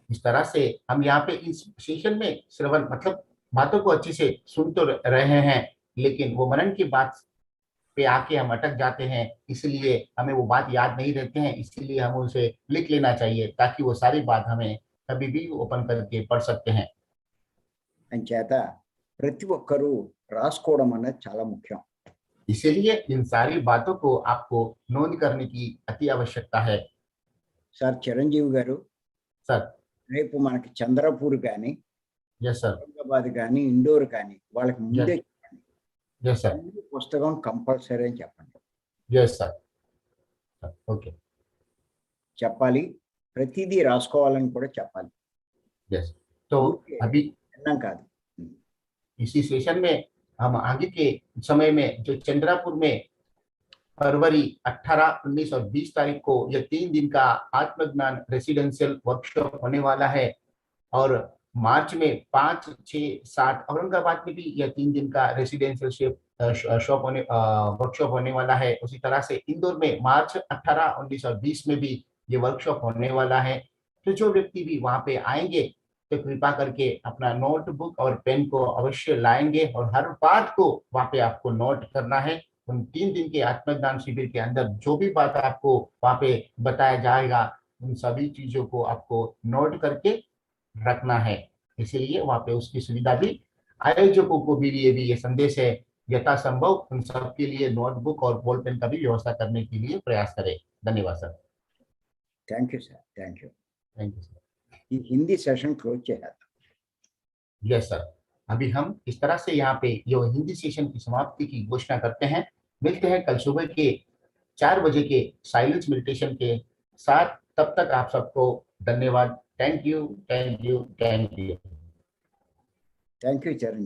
इस तरह से हम यहाँ पे इस सेशन में श्रवण मतलब बातों को अच्छे से सुन तो रहे हैं, लेकिन वो मनन की बात पे आके हम अटक जाते हैं, इसलिए हमें वो बात याद नहीं रहते हैं। इसीलिए हम उसे लिख लेना चाहिए ताकि वो सारी बात हमें कभी भी ओपन करके पढ़ सकते हैं। అంచేత ప్రతి ఒక్కరూ రాసుకోవడం అనేది చాలా ముఖ్యం. इसीलिए इन सारी बातों को आपको नोट करने की अति आवश्यकता है। సార్ చిరంజీవి గారు, सर రేపు మనకి చంద్రపూర్ కానీ, यस सर, ఔరంగాబాద్ కానీ, ఇండోర్ కానీ వాళ్ళకి ముందే చెప్పండి. यस सर, పుస్తకం కంపల్సరీ అని చెప్పండి. यस सर, ओके, చెప్పాలి, ప్రతిదీ రాసుకోవాలని కూడా చెప్పాలి. यस। तो अभी విన్నాం కాదు. इसी सेशन में हम आगे के समय में जो चंद्रापुर में फरवरी 18, 19 और 20 तारीख को यह 3 दिन का आत्मज्ञान रेसिडेंशियल वर्कशॉप होने वाला है, और मार्च में 5, 6, 7 औरंगाबाद में भी यह 3 दिन का रेसिडेंशियल वर्कशॉप होने वाला है। उसी तरह से इंदौर में मार्च 18, 19 और 20 में भी ये वर्कशॉप होने वाला है। तो जो व्यक्ति भी वहां पे आएंगे तो कृपा करके अपना नोटबुक और पेन को अवश्य लाएंगे और हर बात को वहां पे आपको नोट करना है। उन 3 दिन के आत्मज्ञान शिविर के अंदर जो भी बात आपको वहां पे बताया जाएगा, उन सभी चीजों को आपको नोट करके रखना है। इसीलिए वहां पे उसकी सुविधा भी, आयोजकों को भी लिए भी ये संदेश है, यथासंभव उन सबके लिए नोटबुक और बॉल पेन का भी व्यवस्था करने के लिए प्रयास करें। धन्यवाद sir. Thank you sir, thank you. Thank you sir. ఈ హిందీ సెషన్ క్లోజ్ చేయాలి. यस सर, अभी हम इस तरह से यहाँ पे जो हिंदी सेशन की समाप्ति की घोषणा करते हैं। मिलते हैं कल सुबह के 4 बजे के साइलेंस मेडिटेशन के साथ। तब तक आप सबको धन्यवाद। Thank you, thank you, thank you. Thank you Charan.